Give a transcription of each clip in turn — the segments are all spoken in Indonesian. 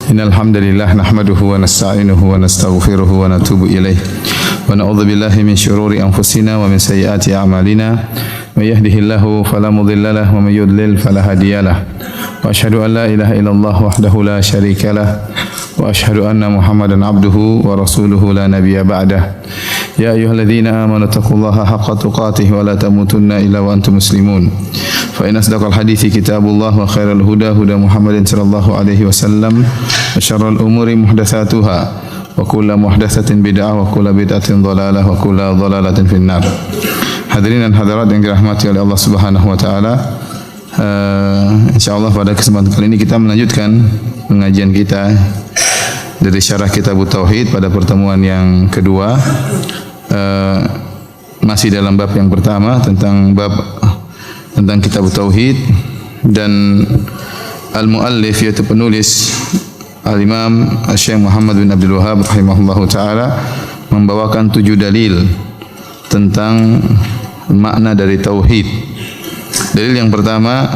Innal hamdalillah nahmaduhu wa nasta'inuhu wa nastaghfiruhu wa natubu ilaih wa na'udzu billahi min shururi anfusina wa min sayyiati a'malina may yahdihillahu fala mudilla lahu wa may yudlil fala hadiyalah wa asyhadu an la ilaha illallah wahdahu la syarika lah wa asyhadu anna Muhammadan abduhu wa rasuluhu la nabiyya ba'dah. Ya ayyuhalladzina amanu taqullaha haqqa tuqatih wa la tamutunna illa wa antum muslimun. Fa inna asdaqal hadithi kitabullah wa khairal huda huda Muhammadin sallallahu alaihi wasallam wa syarrul umuri muhdatsatuha wa kullu muhdatsatin bid'ah wa kullu bid'atin dhalalah wa kullu dhalalatin finnar. Hadirin dan hadirat yang dirahmati oleh Allah Subhanahu wa taala, insyaallah pada kesempatan kali ini kita melanjutkan pengajian kita dari syarah kitab Tauhid pada pertemuan yang kedua. Masih dalam bab yang pertama tentang kitab Tauhid, dan al-muallif yaitu penulis al-Imam Syekh Muhammad bin Abdul Wahhab rahimahullahu taala membawakan 7 dalil tentang makna dari tauhid. Dalil yang pertama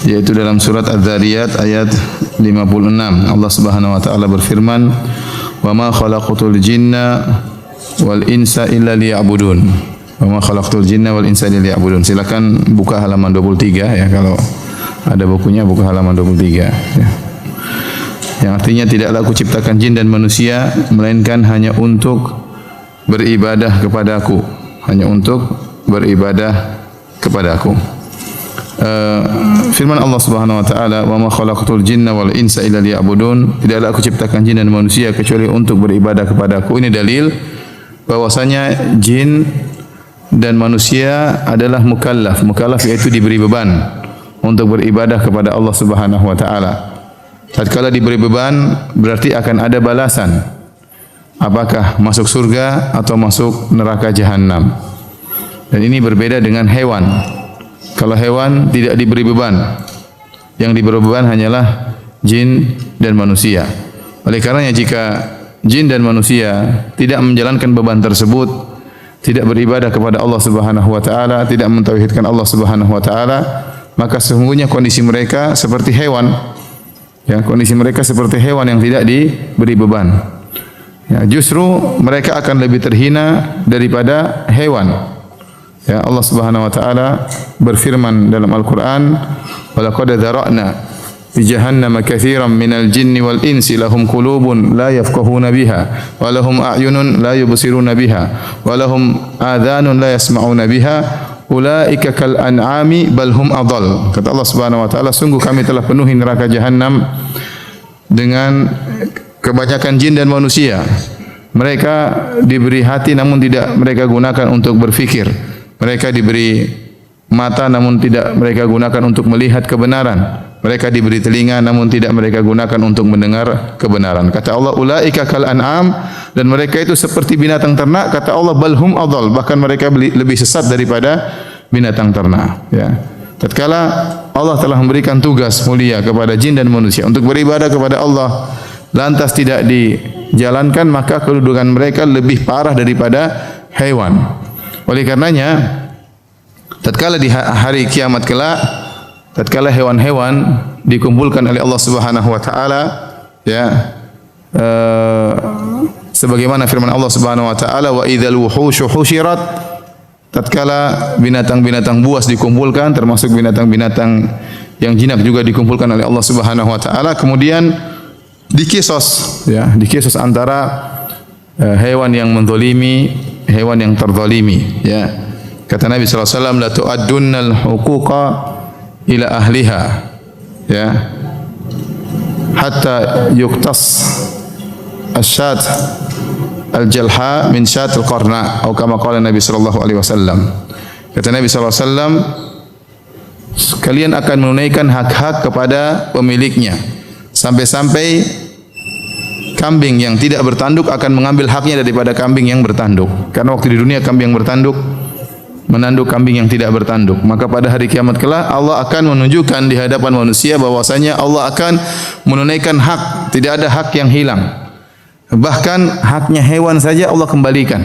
yaitu dalam surat Az-Zariyat ayat 56. Allah Subhanahu wa taala berfirman, "Wa ma khalaqatul jinna wal insa illa liya'budun." Wa ma khalaqtul jinna wal insa illa liya'budun. Silakan buka halaman 23 ya, kalau ada bukunya buka halaman 23 ya. Yang artinya tidaklah aku ciptakan jin dan manusia melainkan hanya untuk beribadah kepadaku, hanya untuk beribadah kepadaku. Firman Allah Subhanahu wa taala, "Wa ma khalaqtul jinna wal insa illa liya'budun." Tidaklah aku ciptakan jin dan manusia kecuali untuk beribadah kepadaku. Ini dalil bahwasanya jin dan manusia adalah mukallaf. Mukallaf yaitu diberi beban untuk beribadah kepada Allah Subhanahu wa taala. Tatkala diberi beban berarti akan ada balasan. Apakah masuk surga atau masuk neraka jahanam. Dan ini berbeda dengan hewan. Kalau hewan tidak diberi beban, yang diberi beban hanyalah jin dan manusia. Oleh karenanya jika jin dan manusia tidak menjalankan beban tersebut, tidak beribadah kepada Allah Subhanahu wa taala, tidak mentauhidkan Allah Subhanahu wa taala, maka sesungguhnya kondisi mereka seperti hewan. Ya, kondisi mereka seperti hewan yang tidak diberi beban. Ya, justru mereka akan lebih terhina daripada hewan. Ya, Allah Subhanahu wa taala berfirman dalam Al-Qur'an, "Wa laqad dzara'na fi jahannam katsiran minal jinni wal insi lahum qulubun la yafqahuna biha wa lahum a'yunun la yubsiruna biha wa lahum adhanun la yasma'una biha ulaika kal an'ami bal hum adall." Kata Allah Subhanahu wa taala, sungguh kami telah penuhi neraka jahanam dengan kebanyakan jin dan manusia. Mereka diberi hati namun tidak mereka gunakan untuk berfikir. Mereka diberi mata namun tidak mereka gunakan untuk melihat kebenaran. Mereka diberi telinga namun tidak mereka gunakan untuk mendengar kebenaran. Kata Allah, ulaika kal an'am, dan mereka itu seperti binatang ternak. Kata Allah, bal hum adall, bahkan mereka lebih sesat daripada binatang ternak. Ya. Tatkala Allah telah memberikan tugas mulia kepada jin dan manusia untuk beribadah kepada Allah, lantas tidak dijalankan, maka kedudukan mereka lebih parah daripada hewan. Oleh karenanya, tatkala di hari kiamat kelak, tatkala hewan-hewan dikumpulkan oleh Allah Subhanahu wa taala, ya, sebagaimana firman Allah Subhanahu wa taala, "Wa idzal wuhushu husyirat." Tatkala binatang-binatang buas dikumpulkan, termasuk binatang-binatang yang jinak juga dikumpulkan oleh Allah Subhanahu wa taala, kemudian dikisos, ya, dikisos antara hewan yang menzalimi, hewan yang terzalimi, ya. Kata Nabi sallallahu alaihi wasallam, "La tu'addunnal huquqa ila ahliha." Ya. Hatta yuqtas asyat al-jalha min syatil qarna, atau kama qala Nabi sallallahu alaihi wasallam. Kata Nabi sallallahu alaihi wasallam, kalian akan menunaikan hak-hak kepada pemiliknya sampai-sampai kambing yang tidak bertanduk akan mengambil haknya daripada kambing yang bertanduk. Karena waktu di dunia kambing yang bertanduk menanduk kambing yang tidak bertanduk. Maka pada hari kiamat kelak Allah akan menunjukkan di hadapan manusia bahwasanya Allah akan menunaikan hak, tidak ada hak yang hilang. Bahkan haknya hewan saja Allah kembalikan.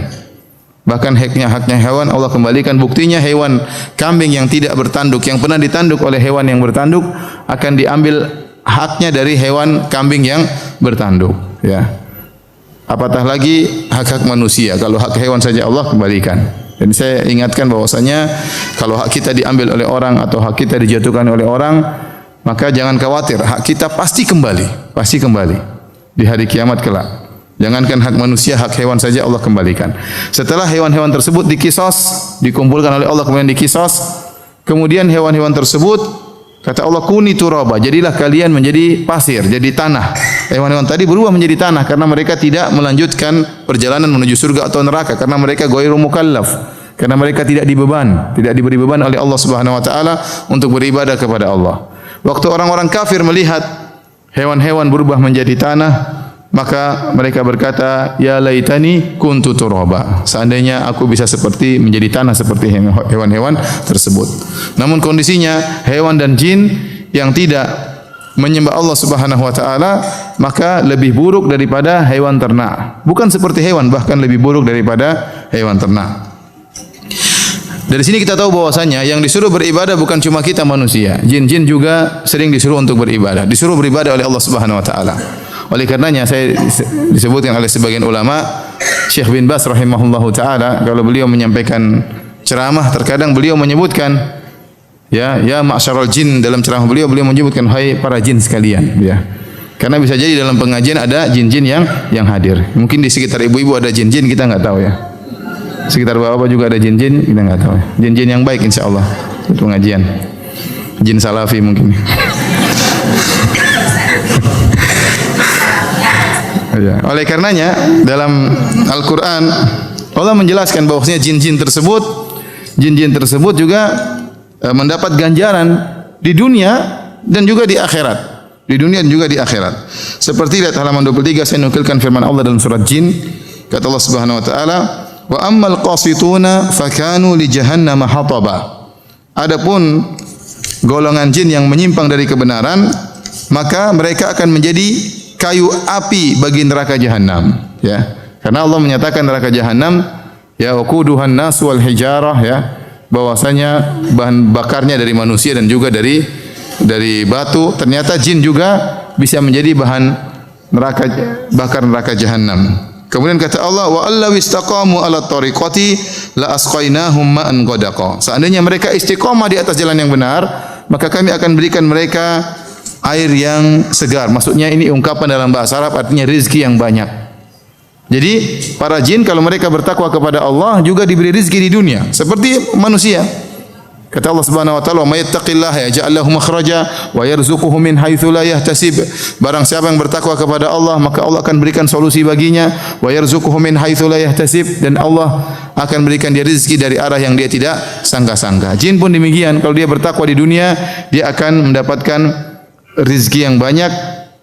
Bahkan haknya hewan Allah kembalikan. Buktinya hewan kambing yang tidak bertanduk, yang pernah ditanduk oleh hewan yang bertanduk, akan diambil haknya dari hewan kambing yang bertanduk, ya. Apatah lagi hak-hak manusia. Kalau hak hewan saja Allah kembalikan. Dan saya ingatkan bahwasanya kalau hak kita diambil oleh orang atau hak kita dijatuhkan oleh orang, maka jangan khawatir, hak kita pasti kembali, di hari kiamat kelak. Jangankan hak manusia, hak hewan saja Allah kembalikan. Setelah hewan-hewan tersebut dikisos, dikumpulkan oleh Allah kemudian dikisos, kemudian hewan-hewan tersebut kata Allah kuni turaba, jadilah kalian menjadi pasir, jadi tanah. Hewan-hewan tadi berubah menjadi tanah karena mereka tidak melanjutkan perjalanan menuju surga atau neraka karena mereka ghairu mukallaf, karena mereka tidak diberi beban oleh Allah Subhanahu wa taala untuk beribadah kepada Allah. Waktu orang-orang kafir melihat hewan-hewan berubah menjadi tanah, maka mereka berkata, ya laitani kuntu turaba. Seandainya aku bisa seperti menjadi tanah seperti hewan-hewan tersebut. Namun kondisinya hewan dan jin yang tidak menyembah Allah Subhanahu wa taala maka lebih buruk daripada hewan ternak. Bukan seperti hewan, bahkan lebih buruk daripada hewan ternak. Dari sini kita tahu bahwasanya yang disuruh beribadah bukan cuma kita manusia. Jin-jin juga sering disuruh untuk beribadah. Disuruh beribadah oleh Allah Subhanahu wa taala. Oleh karenanya saya disebutkan oleh sebagian ulama, Syekh bin Baz rahimahullahu taala kalau beliau menyampaikan ceramah terkadang beliau menyebutkan ya ma'syarul jin, dalam ceramah beliau menyebutkan hai para jin sekalian, ya. Karena bisa jadi dalam pengajian ada jin-jin yang hadir. Mungkin di sekitar ibu-ibu ada jin-jin, kita enggak tahu ya. Sekitar bapak juga ada jin-jin, kita enggak tahu. Jin-jin yang baik insyaallah di pengajian. Jin salafi mungkin. Ya. Oleh karenanya dalam Al-Qur'an Allah menjelaskan bahwasanya jin-jin tersebut juga mendapat ganjaran di dunia dan juga di akhirat. Di dunia dan juga di akhirat. Seperti lihat halaman 23 saya nukilkan firman Allah dalam surat Jin. Kata Allah Subhanahu wa taala, "Wa ammal qasituna fakanu li jahannam hataba." Adapun golongan jin yang menyimpang dari kebenaran, maka mereka akan menjadi kayu api bagi neraka jahanam, ya. Karena Allah menyatakan neraka jahanam ya waquduhan nas wal hijarah, ya. Bahwasanya bahan bakarnya dari manusia dan juga dari batu. Ternyata jin juga bisa menjadi bahan bakar neraka jahanam. Kemudian kata Allah, wa allaw istaqamu ala tariqati la asqainahum ma'an ghadaqa. Seandainya mereka istiqamah di atas jalan yang benar, maka kami akan berikan mereka air yang segar. Maksudnya ini ungkapan dalam bahasa Arab artinya rezeki yang banyak. Jadi para jin kalau mereka bertakwa kepada Allah juga diberi rezeki di dunia seperti manusia. Kata Allah Subhanahu wa taala, "May yattaqillaha yaj'al lahu makhraja wa yarzuquhu min haitsu la yahtasib." Barang siapa yang bertakwa kepada Allah, maka Allah akan berikan solusi baginya, wa yarzuquhu min haitsu la yahtasib, dan Allah akan berikan dia rezeki dari arah yang dia tidak sangka-sangka. Jin pun demikian, kalau dia bertakwa di dunia, dia akan mendapatkan rezeki yang banyak.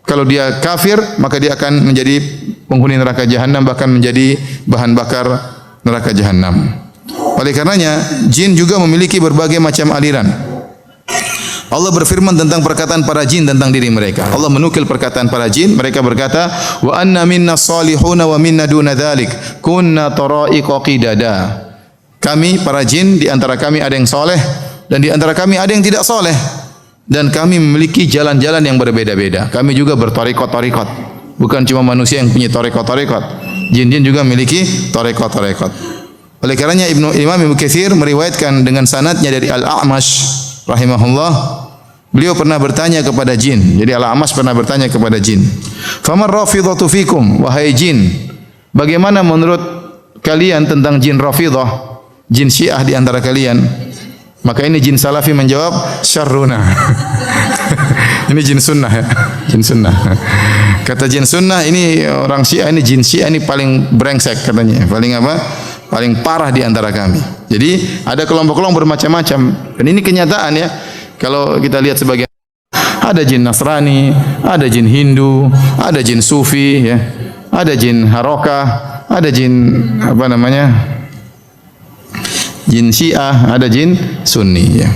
Kalau dia kafir, maka dia akan menjadi penghuni neraka jahanam, bahkan menjadi bahan bakar neraka jahanam. Oleh karenanya, jin juga memiliki berbagai macam aliran. Allah berfirman tentang perkataan para jin tentang diri mereka. Allah menukil perkataan para jin, mereka berkata, "Wa anna minna salihuna wa minna duna dzalik, kunna tara'iqa qidada." Kami para jin di antara kami ada yang soleh dan di antara kami ada yang tidak soleh. Dan kami memiliki jalan-jalan yang berbeda-beda. Kami juga bertorikot-torikot. Bukan cuma manusia yang punya torikot-torikot. Jin-jin juga memiliki torikot-torikot. Oleh karenanya Imam Ibnu Katsir meriwayatkan dengan sanadnya dari Al-A'mash rahimahullah. Beliau pernah bertanya kepada jin. Jadi Al-A'mash pernah bertanya kepada jin. "Famar rafidhatu fikum?" Wahai jin, bagaimana menurut kalian tentang jin Rafidah? Jin Syiah di antara kalian? Maka ini jin Salafi menjawab, "Syarruna." Ini jin sunnah ya. Jin sunnah. Kata jin sunnah ini orang Syiah, ini jin Syiah ini paling brengsek katanya. Paling apa? Paling parah di antara kami. Jadi ada kelompok-kelompok bermacam-macam. Dan ini kenyataan ya. Kalau kita lihat sebagian ada jin Nasrani, ada jin Hindu, ada jin Sufi ya. Ada jin Harokah, ada jin apa namanya? Jin Syiah, ada jin Sunni ya.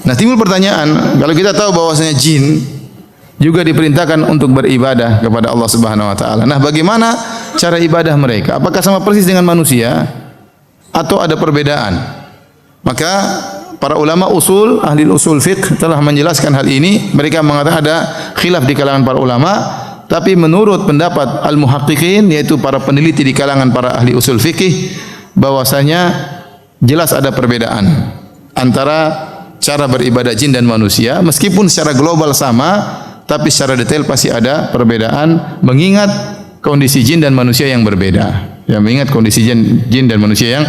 Nah, timbul pertanyaan, kalau kita tahu bahwasanya jin juga diperintahkan untuk beribadah kepada Allah Subhanahu wa taala. Nah, bagaimana cara ibadah mereka? Apakah sama persis dengan manusia atau ada perbedaan? Maka para ulama usul, ahli usul fiqh telah menjelaskan hal ini. Mereka mengatakan ada khilaf di kalangan para ulama, tapi menurut pendapat al-muhaqqiqin, yaitu para peneliti di kalangan para ahli usul fikih, bahwasanya jelas ada perbedaan antara cara beribadah jin dan manusia, meskipun secara global sama, tapi secara detail pasti ada perbedaan, mengingat kondisi jin dan manusia yang berbeda. Ya, mengingat kondisi jin dan manusia yang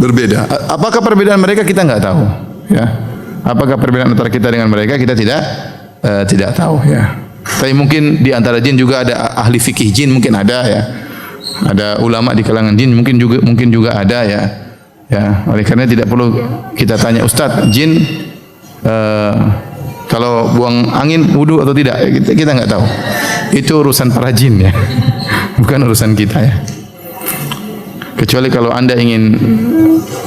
berbeda. Apakah perbedaan mereka kita enggak tahu, ya. Apakah perbedaan antara kita dengan mereka kita tidak tahu, ya. Tapi mungkin di antara jin juga ada ahli fikih jin, mungkin ada, ya. Ada ulama di kalangan jin mungkin juga ada, ya. Ya, oleh karena tidak perlu kita tanya Ustaz, jin kalau buang angin wudu atau tidak, kita enggak tahu. Itu urusan para jin, ya. Bukan urusan kita, ya. Kecuali kalau Anda ingin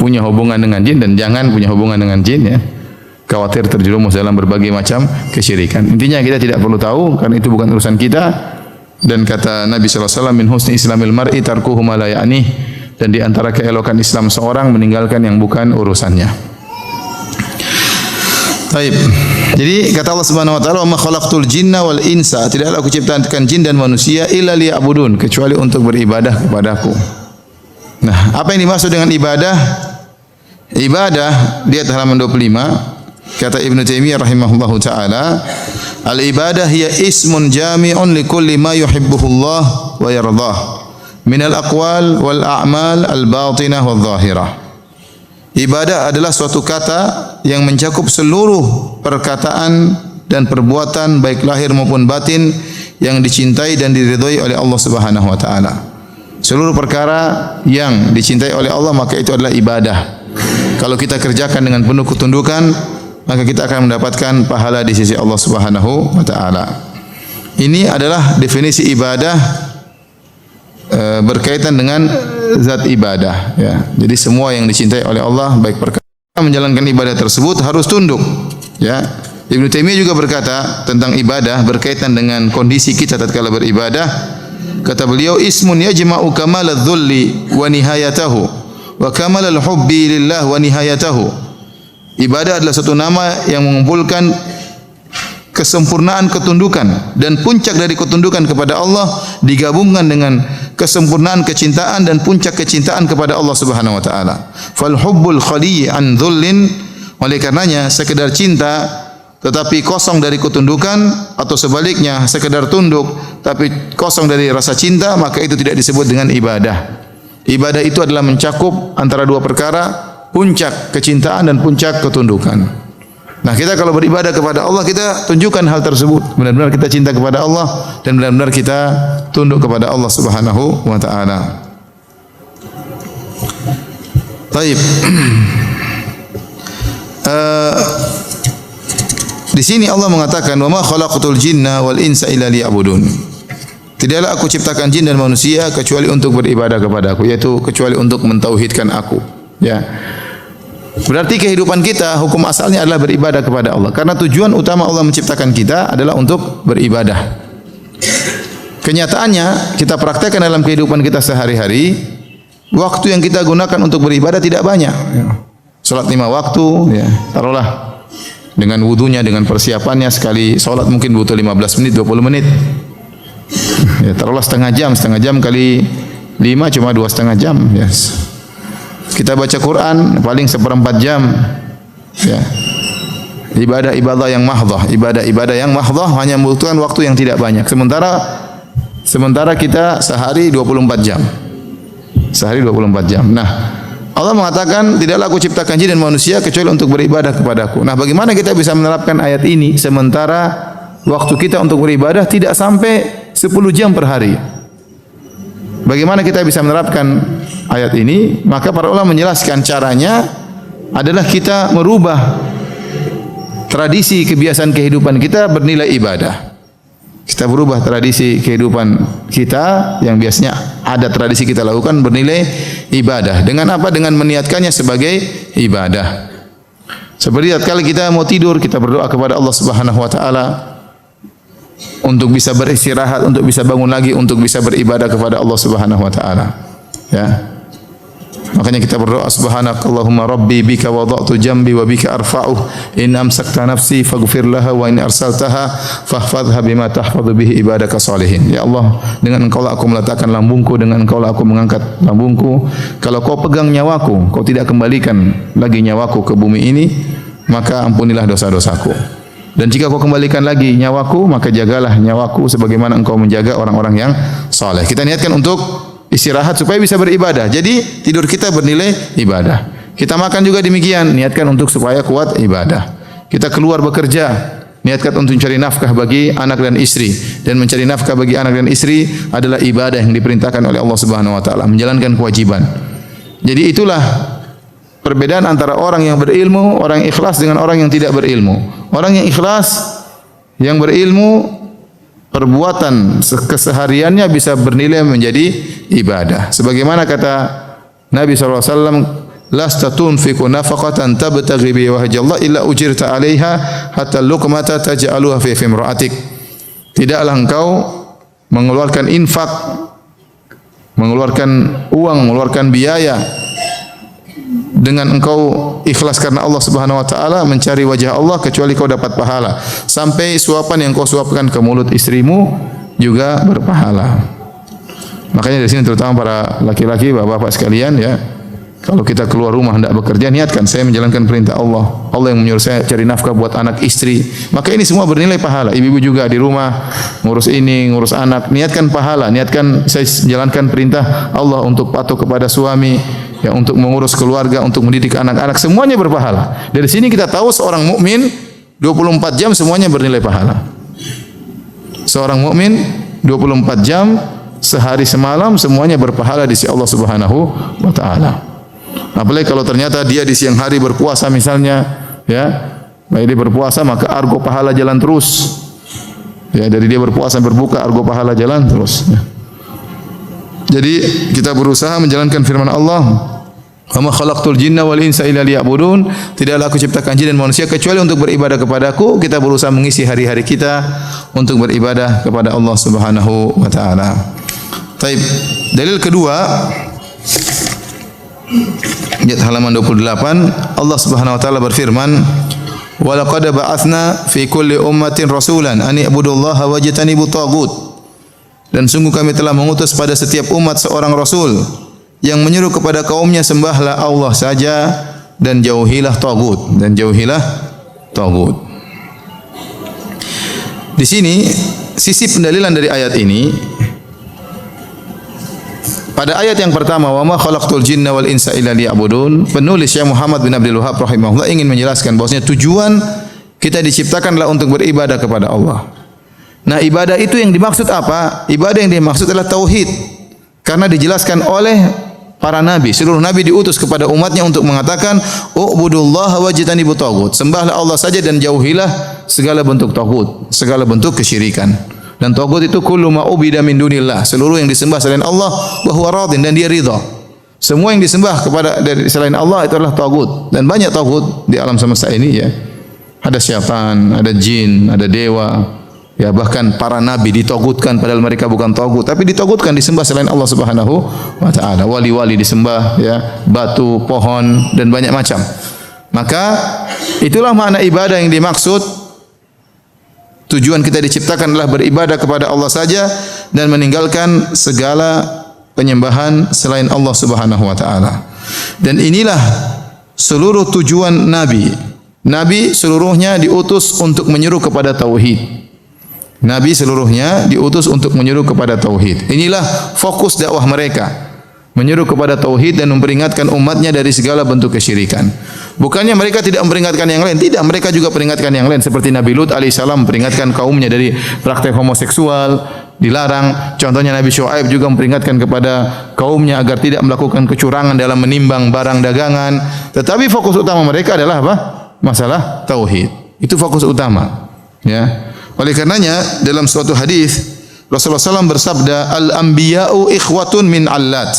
punya hubungan dengan jin, dan jangan punya hubungan dengan jin, ya. Khawatir terjerumus dalam berbagai macam kesyirikan. Intinya kita tidak perlu tahu karena itu bukan urusan kita. Dan kata Nabi sallallahu alaihi wasallam, min husni islamil mar'i tarkuhu ma la ya'nih, dan di antara keelokan Islam seorang meninggalkan yang bukan urusannya. Baik. Jadi kata Allah Subhanahu wa taala, "Wa ma khalaqtul jinna wal insa", tidaklah aku ciptakan jin dan manusia illa liya'budun, kecuali untuk beribadah kepadaku. Nah, apa yang dimaksud dengan ibadah? Ibadah, lihat halaman 25, kata Ibnu Taimiyah rahimahullahu taala, al-ibadah hiya ismun jami'un li kulli ma yuhibbuhu Allah wa yardah min al-aqwal wal a'mal al-batinah wal zahirah. Ibadah adalah suatu kata yang mencakup seluruh perkataan dan perbuatan baik lahir maupun batin yang dicintai dan diridhai oleh Allah Subhanahu wa taala. Seluruh perkara yang dicintai oleh Allah maka itu adalah ibadah. Kalau kita kerjakan dengan penuh ketundukan, maka kita akan mendapatkan pahala di sisi Allah Subhanahu wa taala. Ini adalah definisi ibadah berkaitan dengan zat ibadah, ya. Jadi semua yang dicintai oleh Allah baik perkara menjalankan ibadah tersebut harus tunduk, ya. Ibnu Taimiyah juga berkata tentang ibadah berkaitan dengan kondisi kita tatkala beribadah. Kata beliau, ismun yajma'u kamalal dhulli wa nihayatahu wa kamalal hubbi lillah wa nihayatahu. Ibadah adalah satu nama yang mengumpulkan kesempurnaan ketundukan dan puncak dari ketundukan kepada Allah digabungkan dengan kesempurnaan kecintaan dan puncak kecintaan kepada Allah Subhanahu wa taala. Fal hubbul khali an dhullin, oleh karenanya sekedar cinta tetapi kosong dari ketundukan, atau sebaliknya sekedar tunduk tapi kosong dari rasa cinta, maka itu tidak disebut dengan ibadah. Ibadah itu adalah mencakup antara dua perkara, puncak kecintaan dan puncak ketundukan. Nah, kita kalau beribadah kepada Allah, kita tunjukkan hal tersebut. Benar-benar kita cinta kepada Allah dan benar-benar kita tunduk kepada Allah Subhanahu wa taala. Baik. Di sini Allah mengatakan, "Wa ma khalaqtul jinna wal insa illa liya'budun." Tidaklah aku ciptakan jin dan manusia kecuali untuk beribadah kepada aku, yaitu kecuali untuk mentauhidkan aku, ya. Berarti kehidupan kita hukum asalnya adalah beribadah kepada Allah. Karena tujuan utama Allah menciptakan kita adalah untuk beribadah. Kenyataannya kita praktekkan dalam kehidupan kita sehari-hari, waktu yang kita gunakan untuk beribadah tidak banyak. Salat 5 waktu, ya, taruhlah dengan wudunya, dengan persiapannya, sekali salat mungkin butuh 15 menit, 20 menit. Ya, taruhlah setengah jam kali 5 cuma 2,5 jam, yes. Kita baca Quran paling 1/4 jam, ya. Ibadah yang mahdhah, ibadah yang mahdhah hanya membutuhkan waktu yang tidak banyak. Sementara kita sehari 24 jam. Sehari 24 jam. Nah, Allah mengatakan, tidaklah aku ciptakan jin dan manusia kecuali untuk beribadah kepadaku. Nah, bagaimana kita bisa menerapkan ayat ini sementara waktu kita untuk beribadah tidak sampai 10 jam per hari? Bagaimana kita bisa menerapkan ayat ini? Maka para ulama menjelaskan caranya adalah kita merubah tradisi kebiasaan kehidupan kita bernilai ibadah. Kita berubah tradisi kehidupan kita yang biasanya ada tradisi kita lakukan bernilai ibadah. Dengan apa? Dengan meniatkannya sebagai ibadah. Seperti tatkala kita mau tidur, kita berdoa kepada Allah Subhanahu wa taala untuk bisa beristirahat, untuk bisa bangun lagi, untuk bisa beribadah kepada Allah Subhanahu wa taala. Ya. Makanya kita berdoa subhanakallahumma rabbi bika wada'tu jambi wa bika arfa'uh in amsakta nafsi faghfir laha wa in arsaltaha fahfadha bima tahfadhu bihi ibadaka salihin. Ya Allah, dengan Engkau lah aku meletakkan lambungku, dengan Engkau lah aku mengangkat lambungku. Kalau Kau pegang nyawaku, Kau tidak kembalikan lagi nyawaku ke bumi ini, maka ampunilah dosa-dosaku. Dan jika Kau kembalikan lagi nyawaku, maka jagalah nyawaku sebagaimana Engkau menjaga orang-orang yang saleh. Kita niatkan untuk istirahat supaya bisa beribadah. Jadi tidur kita bernilai ibadah. Kita makan juga demikian, niatkan untuk supaya kuat ibadah. Kita keluar bekerja, niatkan untuk mencari nafkah bagi anak dan istri. Dan mencari nafkah bagi anak dan istri adalah ibadah yang diperintahkan oleh Allah Subhanahu wa taala, menjalankan kewajiban. Jadi itulah perbedaan antara orang yang berilmu, orang yang ikhlas dengan orang yang tidak berilmu. Orang yang ikhlas, yang berilmu, perbuatan kesehariannya bisa bernilai menjadi ibadah. Sebagaimana kata Nabi SAW, lasta tunfiqu nafaqatan tabtaghi bi wajhillah illa ujirta 'alaiha hatta luqmata taj'aluha fi imra'atik. Tidaklah engkau mengeluarkan infak, mengeluarkan uang, mengeluarkan biaya dengan engkau ikhlas karena Allah Subhanahu wa taala, mencari wajah Allah, kecuali kau dapat pahala. Sampai suapan yang kau suapkan ke mulut istrimu juga berpahala. Makanya di sini terutama para laki-laki, bapak-bapak sekalian ya, kalau kita keluar rumah hendak bekerja, niatkan saya menjalankan perintah Allah. Allah yang menyuruh saya cari nafkah buat anak istri. Maka ini semua bernilai pahala. Ibu-ibu juga di rumah ngurus ini, ngurus anak, niatkan pahala, niatkan saya jalankan perintah Allah untuk patuh kepada suami, ya, untuk mengurus keluarga, untuk mendidik anak-anak, semuanya berpahala. Dari sini kita tahu seorang mukmin 24 jam semuanya bernilai pahala. Seorang mukmin 24 jam sehari semalam semuanya berpahala di sisi Allah Subhanahu wa taala. Apalagi kalau ternyata dia di siang hari berpuasa misalnya, ya, baik dia berpuasa maka argo pahala jalan terus. Ya, dari dia berpuasa berbuka argo pahala jalan terus. Ya. Jadi kita berusaha menjalankan firman Allah, "Wa ma khalaqtul jinna wal insa illa liya'budun." Tidaklah aku ciptakan jin dan manusia kecuali untuk beribadah kepadaku. Kita berusaha mengisi hari-hari kita untuk beribadah kepada Allah Subhanahu wa taala. Baik, dalil kedua ayat halaman 28, Allah Subhanahu wa taala berfirman, "Wa laqad ba'atsna fi kulli ummatin rasulan an i'budullaha wajtanibut taghut." Dan sungguh kami telah mengutus pada setiap umat seorang rasul yang menyuruh kepada kaumnya sembahlah Allah saja dan jauhilah taghut, dan jauhilah taghut. Di sini sisi pendalilan dari ayat ini, pada ayat yang pertama, wa ma khalaqtul jinna wal insa illa liya'budun, penulis Syekh Muhammad bin Abdul Wahhab rahimahullah ingin menjelaskan bahwasanya tujuan kita diciptakanlah untuk beribadah kepada Allah. Nah, ibadah itu yang dimaksud apa? Ibadah yang dimaksud adalah tauhid. Karena dijelaskan oleh para nabi, seluruh nabi diutus kepada umatnya untuk mengatakan, "U'budullaha wajtanibut taghut." Sembahlah Allah saja dan jauhilah segala bentuk taghut, segala bentuk kesyirikan. Dan taghut itu kullu ma ubida min dunillah, seluruh yang disembah selain Allah, wa huwa radin, dan dia ridha. Semua yang disembah kepada dari selain Allah itu adalah taghut. Dan banyak taghut di alam semesta ini ya. Ada syaitan, ada jin, ada dewa. Ya, bahkan para nabi ditagutkan padahal mereka bukan tagut, tapi ditagutkan, disembah selain Allah Subhanahu wa taala. Wali-wali disembah ya, batu, pohon dan banyak macam. Maka itulah makna ibadah yang dimaksud. Tujuan kita diciptakan adalah beribadah kepada Allah saja dan meninggalkan segala penyembahan selain Allah Subhanahu wa taala. Dan inilah seluruh tujuan nabi. Nabi seluruhnya diutus untuk menyuruh kepada tauhid. Nabi seluruhnya diutus untuk menyuruh kepada tauhid. Inilah fokus dakwah mereka, menyuruh kepada tauhid dan memperingatkan umatnya dari segala bentuk kesyirikan. Bukannya mereka tidak memperingatkan yang lain, tidak, mereka juga peringatkan yang lain, seperti Nabi Lut alaihissalam memperingatkan kaumnya dari praktek homoseksual, dilarang. Contohnya Nabi Syuaib juga memperingatkan kepada kaumnya agar tidak melakukan kecurangan dalam menimbang barang dagangan. Tetapi fokus utama mereka adalah apa? Masalah tauhid. Itu fokus utama. Ya. Oleh karenanya dalam suatu hadis Rasulullah SAW bersabda, "Al-anbiya'u ikhwatun min allat."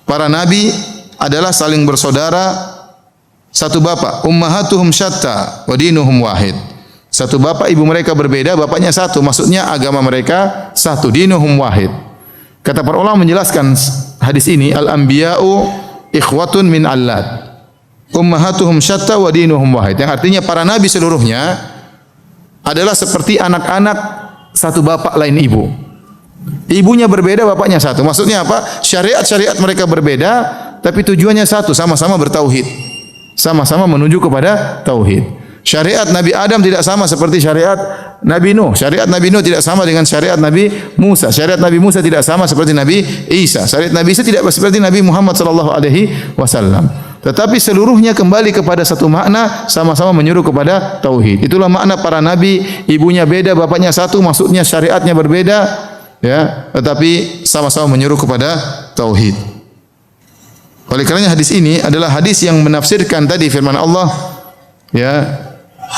Para nabi adalah saling bersaudara satu bapak. Ummahatuhum syatta wa dinuhum wahid. Satu bapak, ibu mereka berbeda, bapaknya satu. Maksudnya agama mereka satu, dinuhum wahid. Kata para ulama menjelaskan hadis ini, "Al-anbiya'u ikhwatun min allat. Ummahatuhum syatta wa dinuhum wahid. Yang artinya para nabi seluruhnya adalah seperti anak-anak satu bapak lain ibu. Ibunya berbeda, bapaknya satu. Maksudnya apa? Syariat-syariat mereka berbeda, tapi tujuannya satu, sama-sama bertauhid. Sama-sama menuju kepada tauhid. Syariat Nabi Adam tidak sama seperti syariat Nabi Nuh. Syariat Nabi Nuh tidak sama dengan syariat Nabi Musa. Syariat Nabi Musa tidak sama seperti Nabi Isa. Syariat Nabi Isa tidak seperti Nabi Muhammad sallallahu alaihi wasallam. Tetapi seluruhnya kembali kepada satu makna, sama-sama menyuruh kepada tauhid. Itulah makna para nabi, ibunya beda, bapaknya satu, maksudnya syariatnya berbeda, ya, tetapi sama-sama menyuruh kepada tauhid. Oleh karenanya hadis ini adalah hadis yang menafsirkan tadi firman Allah, ya,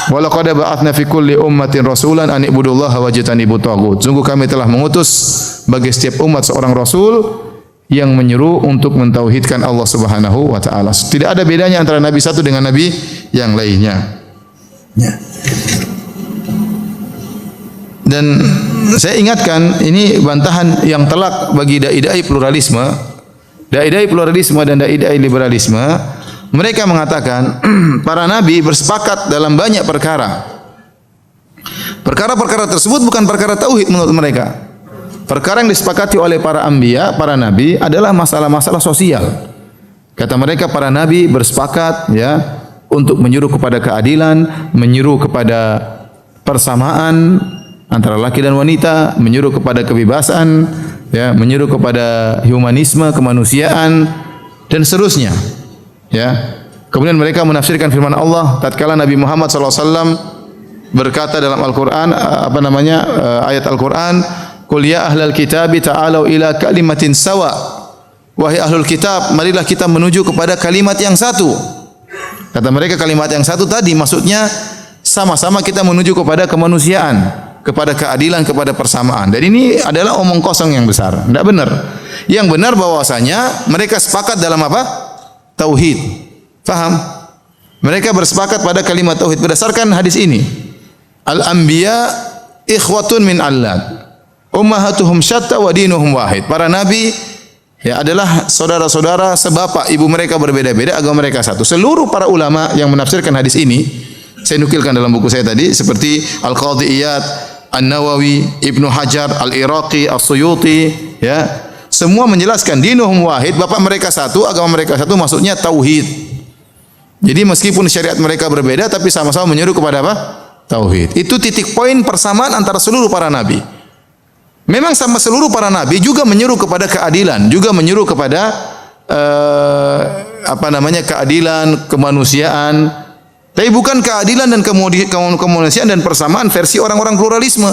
wa laqad ba'atsna fi kulli ummatin rasulan an ibudullaha wajtanibut taghut. Sungguh kami telah mengutus bagi setiap umat seorang rasul yang menyeru untuk mentauhidkan Allah Subhanahu wa taala. Tidak ada bedanya antara nabi satu dengan nabi yang lainnya. Ya. Dan saya ingatkan, ini bantahan yang telak bagi dai-dai pluralisme. Dai-dai pluralisme dan dai-dai liberalisme, mereka mengatakan para nabi bersepakat dalam banyak perkara. Perkara-perkara tersebut bukan perkara tauhid menurut mereka. Perkara yang disepakati oleh para anbiya, para nabi adalah masalah-masalah sosial. Kata mereka para nabi bersepakat, ya, untuk menyuruh kepada keadilan, menyuruh kepada persamaan antara laki dan wanita, menyuruh kepada kebebasan, ya, menyuruh kepada humanisme, kemanusiaan dan seterusnya. Ya. Kemudian mereka menafsirkan firman Allah tatkala Nabi Muhammad SAW berkata dalam Al-Qur'an, ayat Al-Qur'an, "Qul ya ahlal kitabi ta'alu ila kalimatin sawa." Wahai ahlul kitab, marilah kita menuju kepada kalimat yang satu. Kata mereka kalimat yang satu tadi maksudnya sama-sama kita menuju kepada kemanusiaan, kepada keadilan, kepada persamaan. Dan ini adalah omong kosong yang besar. Tidak benar. Yang benar bahwasanya mereka sepakat dalam apa? Tauhid. Faham? Mereka bersepakat pada kalimat tauhid berdasarkan hadis ini. Al-anbiya ikhwatun min allat. Ummahatuhum syatta wa dinuhum wahid. Para nabi, ya, adalah saudara-saudara sebapak, ibu mereka berbeda-beda, agama mereka satu. Seluruh para ulama yang menafsirkan hadis ini, saya nukilkan dalam buku saya tadi, seperti Al-Qadhi Iyad, An-Nawawi, Ibnu Hajar, Al-Iraqi, As-Suyuti, ya, semua menjelaskan dinuhum wahid, bapak mereka satu, agama mereka satu, maksudnya tauhid. Jadi meskipun syariat mereka berbeda, tapi sama-sama menyuruh kepada apa? Tauhid. Itu titik poin persamaan antara seluruh para nabi. Memang sama seluruh para nabi juga menyuruh kepada keadilan, juga menyuruh kepada keadilan, kemanusiaan. Tapi bukan keadilan dan kemanusiaan dan persamaan versi orang-orang pluralisme.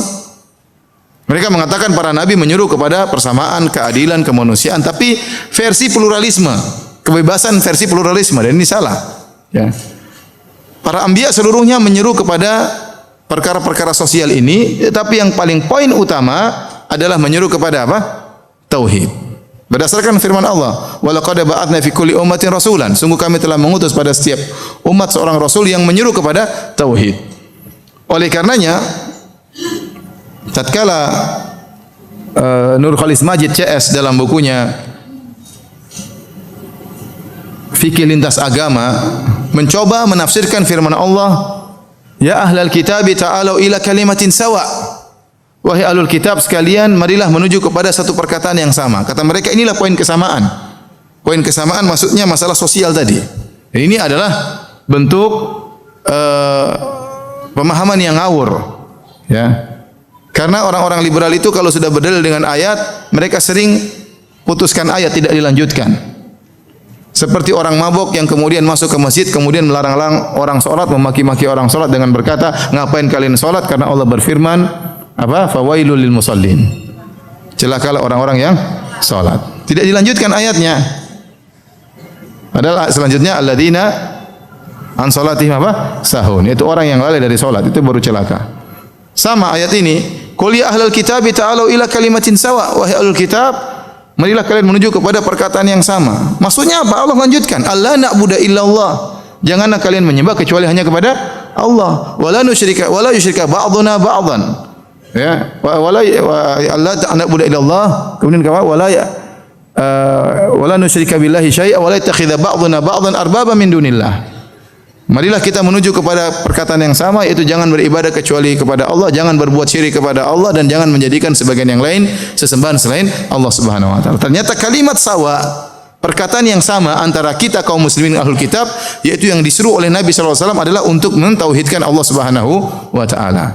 Mereka mengatakan para nabi menyuruh kepada persamaan, keadilan, kemanusiaan, tapi versi pluralisme, kebebasan versi pluralisme, dan ini salah. Ya. Para anbiya seluruhnya menyuruh kepada perkara-perkara sosial ini, tapi yang paling poin utama adalah menyuruh kepada apa? Tauhid. Berdasarkan firman Allah, "Wa laqad ba'atsna fi kulli ummatin rasulan." Sungguh kami telah mengutus pada setiap umat seorang rasul yang menyuruh kepada tauhid. Oleh karenanya, tatkala Nur Khalis Majid CS dalam bukunya Fikih Lintas Agama mencoba menafsirkan firman Allah, "Ya ahlal kitabi ta'alu ila kalimatin sawa." Wahai ahlul kitab sekalian, marilah menuju kepada satu perkataan yang sama. Kata mereka inilah poin kesamaan. Poin kesamaan maksudnya masalah sosial tadi. Dan ini adalah bentuk pemahaman yang ngawur. Ya. Karena orang-orang liberal itu kalau sudah berdalil dengan ayat, mereka sering putuskan ayat, tidak dilanjutkan. Seperti orang mabuk yang kemudian masuk ke masjid, kemudian melarang-larang orang sholat, memaki-maki orang sholat dengan berkata, ngapain kalian sholat? Karena Allah berfirman, apa? Fawailul lil musallin. Celakalah orang-orang yang salat. Tidak dilanjutkan ayatnya. Padahal selanjutnya alladzina an salatihim apa? Sahun. Itu orang yang lalai dari salat, itu baru celaka. Sama ayat ini, qul ya ahlal kitabi ta'alu ila kalimatin sawa. Wahai ahlul kitab, marilah kalian menuju kepada perkataan yang sama. Maksudnya apa? Allah lanjutkan, alla na'budu illallah. Janganlah kalian menyembah kecuali hanya kepada Allah. Wala yusyrika ba'duna ba'dhan. Ya, Allah ta'budu illallah. Kemudian kata wala nusyrika billahi syai'a wa la yattakhidha ba'duna ba'dhan arbaba min dunillah. Marilah kita menuju kepada perkataan yang sama, yaitu jangan beribadah kecuali kepada Allah, jangan berbuat syirik kepada Allah, dan jangan menjadikan sebagian yang lain sesembahan selain Allah Subhanahu wa taala. Ternyata kalimat sawa, perkataan yang sama antara kita kaum muslimin ahlul kitab, yaitu yang disuruh oleh Nabi sallallahu alaihi wasallam adalah untuk mentauhidkan Allah Subhanahu wa taala.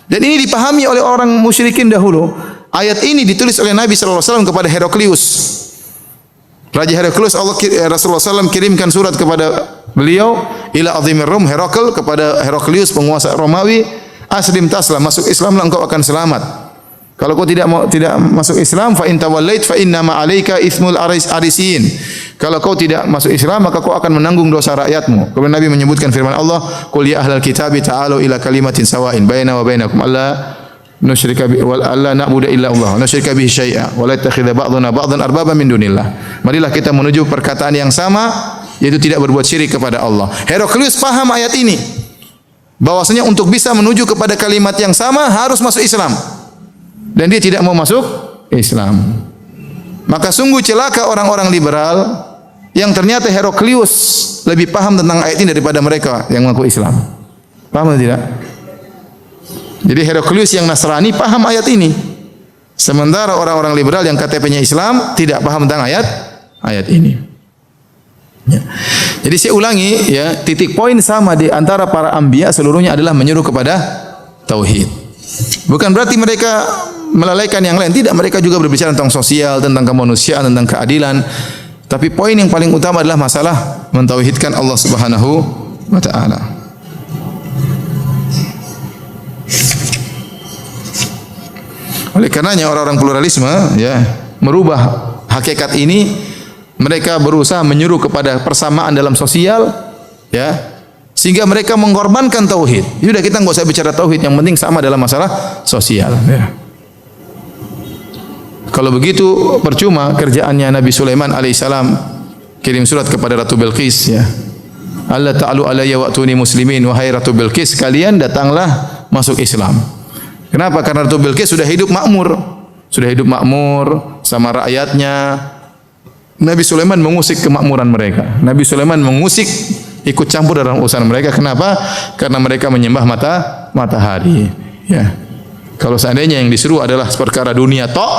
Dan ini dipahami oleh orang musyrikin dahulu. Ayat ini ditulis oleh Nabi sallallahu alaihi wasallam kepada Heraklius. Raja Heraklius, Rasulullah SAW kirimkan surat kepada beliau, ila azimir Rum, Herakl, kepada Heraklius penguasa Romawi, aslim taslam, masuk Islamlah engkau akan selamat. Kalau kau tidak masuk Islam, fa in tawallait fa inna ma 'alaika itsmul arisin. Kalau kau tidak masuk Islam, maka kau akan menanggung dosa rakyatmu. Kemudian Nabi menyebutkan firman Allah, qul ya ahlal kitabi ta'alu ila kalimatin sawa'in baina wa bainakum alla nusyrika bi wal alla na'budu illa Allah, nusyrika bihi syai'a wa la yattakhidha ba'duna ba'dhan arbaba min dunillah. Marilah kita menuju perkataan yang sama, yaitu tidak berbuat syirik kepada Allah. Heraklius paham ayat ini, bahwasanya untuk bisa menuju kepada kalimat yang sama harus masuk Islam. Dan dia tidak mau masuk Islam. Maka sungguh celaka orang-orang liberal yang ternyata Heraklius lebih paham tentang ayat ini daripada mereka yang mengaku Islam. Paham atau tidak? Jadi Heraklius yang Nasrani paham ayat ini. Sementara orang-orang liberal yang KTP-nya Islam tidak paham tentang ayat ini. Ya. Jadi saya ulangi, ya, titik poin sama di antara para anbiya seluruhnya adalah menyuruh kepada tauhid. Bukan berarti mereka melalaikan yang lain, tidak, mereka juga berbicara tentang sosial, tentang kemanusiaan, tentang keadilan. Tapi poin yang paling utama adalah masalah mentauhidkan Allah Subhanahu wa taala. Oleh karenanya orang-orang pluralisme, ya, merubah hakikat ini. Mereka berusaha menyuruh kepada persamaan dalam sosial, ya, sehingga mereka mengorbankan tauhid. Sudah, kita enggak usah bicara tauhid, yang penting sama dalam masalah sosial, ya. Kalau begitu percuma kerjaannya Nabi Sulaiman alaihissalam kirim surat kepada Ratu Bilqis, ya. Allah ta'alu alayya wa'tuni muslimin, wahai Ratu Bilqis, kalian datanglah masuk Islam. Kenapa? Karena Ratu Bilqis sudah hidup makmur sama rakyatnya. Nabi Sulaiman mengusik kemakmuran mereka. Nabi Sulaiman mengusik, ikut campur dalam urusan mereka. Kenapa? Karena mereka menyembah matahari. Ya. Kalau seandainya yang disuruh adalah perkara dunia tok,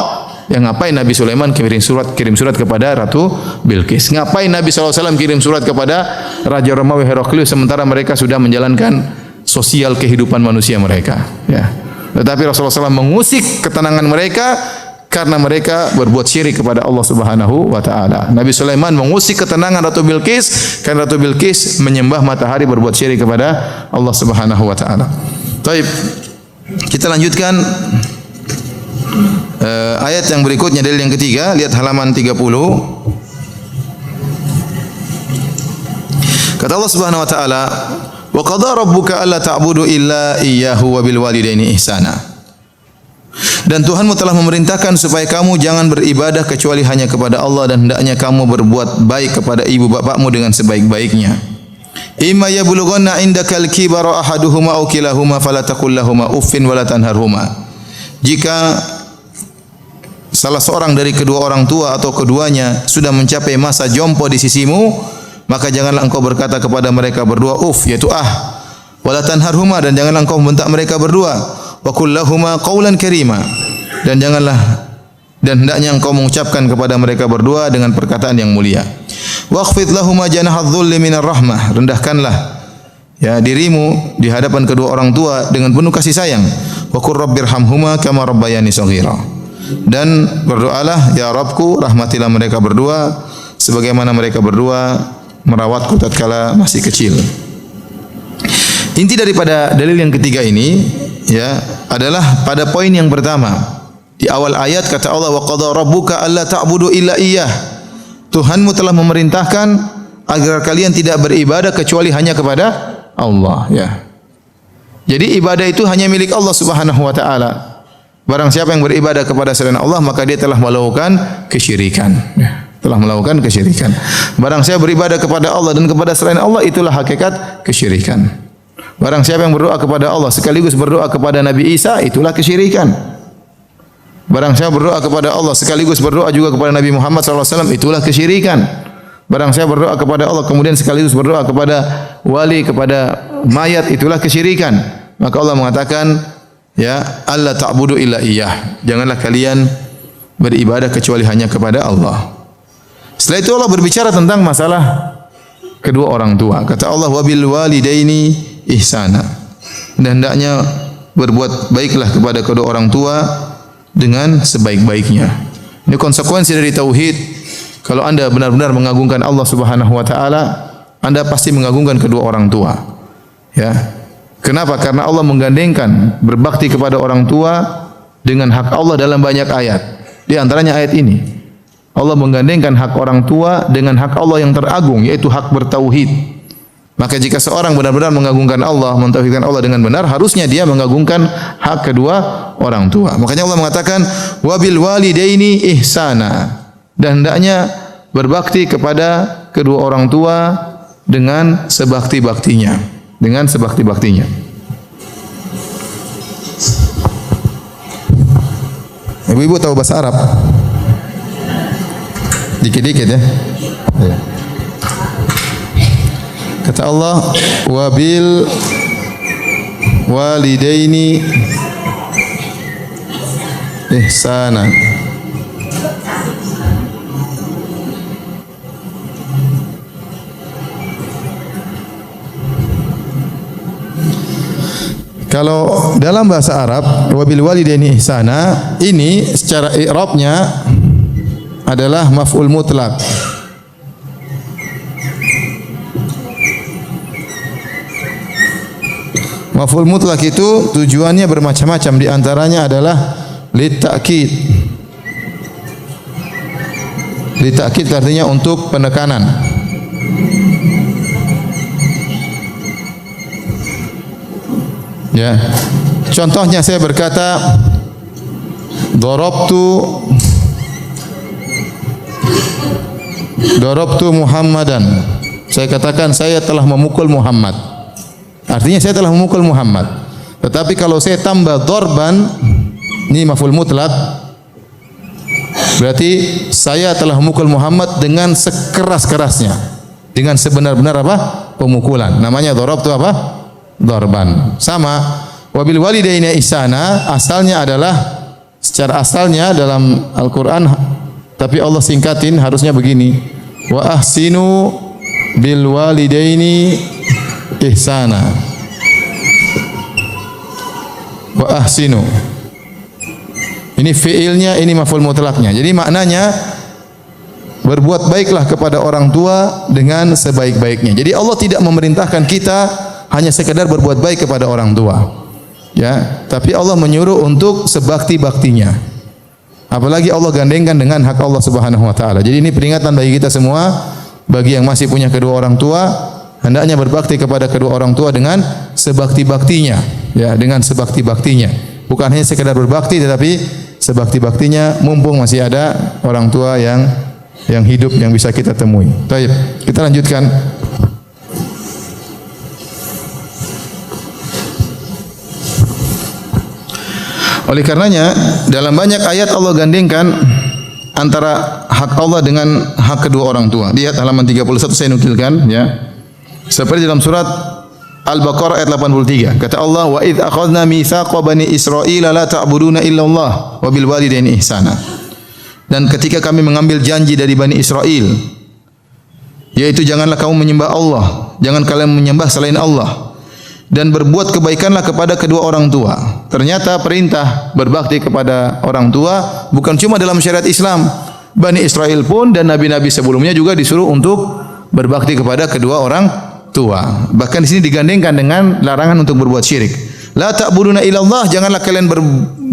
yang ngapain Nabi Sulaiman kirim surat kepada Ratu Bilqis? Ngapain Nabi SAW kirim surat kepada Raja Romawi Heraklius sementara mereka sudah menjalankan sosial kehidupan manusia mereka? Ya. Tetapi Rasulullah SAW mengusik ketenangan mereka karena mereka berbuat syirik kepada Allah Subhanahu wa taala. Nabi Sulaiman mengusik ketenangan Ratu Bilqis karena Ratu Bilqis menyembah matahari, berbuat syirik kepada Allah Subhanahu wa taala. Baik. Kita lanjutkan ayat yang berikutnya, dalil yang ketiga, lihat halaman 30. Kata Allah Subhanahu wa taala, "Wa qadara rabbuka alla ta'budu illa iyyahu wa bil walidaini ihsana." Dan Tuhanmu telah memerintahkan supaya kamu jangan beribadah kecuali hanya kepada Allah, dan hendaknya kamu berbuat baik kepada ibu bapakmu dengan sebaik-baiknya. Imma yablughanna indakal kibara ahaduhuma aw kilahuma fala taqul lahumu uffin wala tanharhuma. Jika salah seorang dari kedua orang tua atau keduanya sudah mencapai masa jompo di sisimu, maka janganlah engkau berkata kepada mereka berdua uff, yaitu wala tanharhuma, dan janganlah engkau membentak mereka berdua. Wa qul lahumu qawlan karima, dan hendaknya engkau mengucapkan kepada mereka berdua dengan perkataan yang mulia. Waqfid lahumu janahadh dhulli minar rahmah, rendahkanlah, ya, dirimu di hadapan kedua orang tua dengan penuh kasih sayang. Wa qur rabbirhamhuma kama rabbayani shaghira, dan berdoalah, ya Rabbku, rahmatilah mereka berdua sebagaimana mereka berdua merawatku tatkala masih kecil. Inti daripada dalil yang ketiga ini, ya, adalah pada poin yang pertama. Di awal ayat kata Allah, wa qadara rabbuka alla ta'budu illa iyyah. Tuhanmu telah memerintahkan agar kalian tidak beribadah kecuali hanya kepada Allah, ya. Jadi ibadah itu hanya milik Allah Subhanahu wa taala. Barang siapa yang beribadah kepada selain Allah, maka dia telah melakukan kesyirikan, ya. Telah melakukan kesyirikan. Barang siapa beribadah kepada Allah dan kepada selain Allah, itulah hakikat kesyirikan. Barang siapa yang berdoa kepada Allah sekaligus berdoa kepada Nabi Isa, itulah kesyirikan. Barang siapa berdoa kepada Allah sekaligus berdoa juga kepada Nabi Muhammad SAW, itulah kesyirikan. Barang siapa berdoa kepada Allah kemudian sekaligus berdoa kepada wali, kepada mayat, itulah kesyirikan. Maka Allah mengatakan, ya, alla ta'budu illa iyyah. Janganlah kalian beribadah kecuali hanya kepada Allah. Setelah itu Allah berbicara tentang masalah kedua orang tua. Kata Allah, wabil walidaini ihsana. Dan hendaknya berbuat baiklah kepada kedua orang tua dengan sebaik-baiknya. Ini konsekuensi dari tauhid. Kalau Anda benar-benar mengagungkan Allah Subhanahu wa taala, Anda pasti mengagungkan kedua orang tua. Ya. Kenapa? Karena Allah menggandengkan berbakti kepada orang tua dengan hak Allah dalam banyak ayat. Di antaranya ayat ini. Allah menggandengkan hak orang tua dengan hak Allah yang teragung, yaitu hak bertauhid. Maka jika seorang benar-benar mengagungkan Allah, mentauhidkan Allah dengan benar, harusnya dia mengagungkan hak kedua orang tua. Makanya Allah mengatakan, wabil walidaini ihsana. Dan hendaknya berbakti kepada kedua orang tua dengan sebakti-baktinya. Dengan sebakti-baktinya. Ibu-ibu tahu bahasa Arab? Dikit-dikit ya. Kata Allah, wabil walidaini ihsana. Kalau dalam bahasa Arab, wabil walidaini ihsana, ini secara i'rabnya adalah maf'ul mutlak. Maf'ul mutlak itu tujuannya bermacam-macam, di antaranya adalah litta'kid. Litta'kid artinya untuk penekanan. Ya. Contohnya saya berkata Darabtu Muhammadan. Saya katakan saya telah memukul Muhammad. Artinya saya telah memukul Muhammad. Tetapi kalau saya tambah dorban, ini maf'ul mutlak, berarti saya telah memukul Muhammad dengan sekeras-kerasnya, dengan sebenar-benar apa? Pemukulan. Namanya darabtu apa? Dorban. Sama. Wabil walidaini ihsana, asalnya adalah, secara asalnya dalam Al-Quran, tapi Allah singkatin, harusnya begini. Wa ahsinu bil walidaini ihsana. Wa ahsinu. Ini fiilnya, ini maf'ul mutlaknya. Jadi maknanya berbuat baiklah kepada orang tua dengan sebaik-baiknya. Jadi Allah tidak memerintahkan kita hanya sekadar berbuat baik kepada orang tua. Ya, tapi Allah menyuruh untuk sebakti-baktinya. Apalagi Allah gandengkan dengan hak Allah Subhanahu wa taala. Jadi ini peringatan bagi kita semua, bagi yang masih punya kedua orang tua, hendaknya berbakti kepada kedua orang tua dengan sebakti-baktinya, ya, dengan sebakti-baktinya. Bukan hanya sekedar berbakti, tetapi sebakti-baktinya mumpung masih ada orang tua yang hidup yang bisa kita temui. Baik, kita lanjutkan. Oleh karenanya dalam banyak ayat Allah gandengkan antara hak Allah dengan hak kedua orang tua. Lihat halaman 31 saya nukilkan, ya. Seperti dalam surat Al-Baqarah ayat 83. Kata Allah, "Wa idz akhadna mitsaqa bani Israila la ta'buduna illallah wa bil walidaini ihsana." Dan ketika kami mengambil janji dari Bani Israel, yaitu janganlah kamu menyembah Allah, jangan kalian menyembah selain Allah, dan berbuat kebaikanlah kepada kedua orang tua. Ternyata perintah berbakti kepada orang tua bukan cuma dalam syariat Islam. Bani Israel pun dan nabi-nabi sebelumnya juga disuruh untuk berbakti kepada kedua orang tua. Bahkan di sini digandengkan dengan larangan untuk berbuat syirik. La ta'buduna illallah, janganlah kalian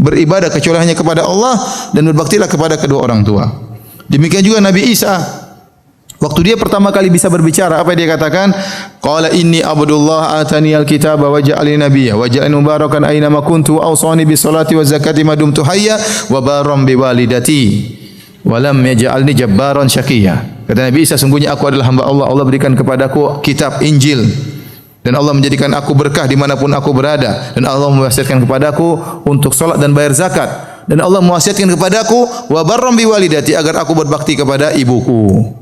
beribadah kecuali hanya kepada Allah, dan berbaktilah kepada kedua orang tua. Demikian juga Nabi Isa. Waktu dia pertama kali bisa berbicara, apa dia katakan? Qala inni abdullah atani alkitaba wa ja'alani nabiyya wa ja'alani mubarakan aina ma kuntu wa awsani bis salati waz zakati ma dumtu hayya wa barram bi walidati wa lam yaj'alni jabbaran syaqiyya. Kata Nabi Isa, sungguhnya aku adalah hamba Allah. Allah berikan kepadaku kitab Injil, dan Allah menjadikan aku berkah dimanapun aku berada, dan Allah mewasiatkan kepadaku untuk salat dan bayar zakat. Dan Allah mewasiatkan kepadaku wa barram bi walidati agar aku berbakti kepada ibuku.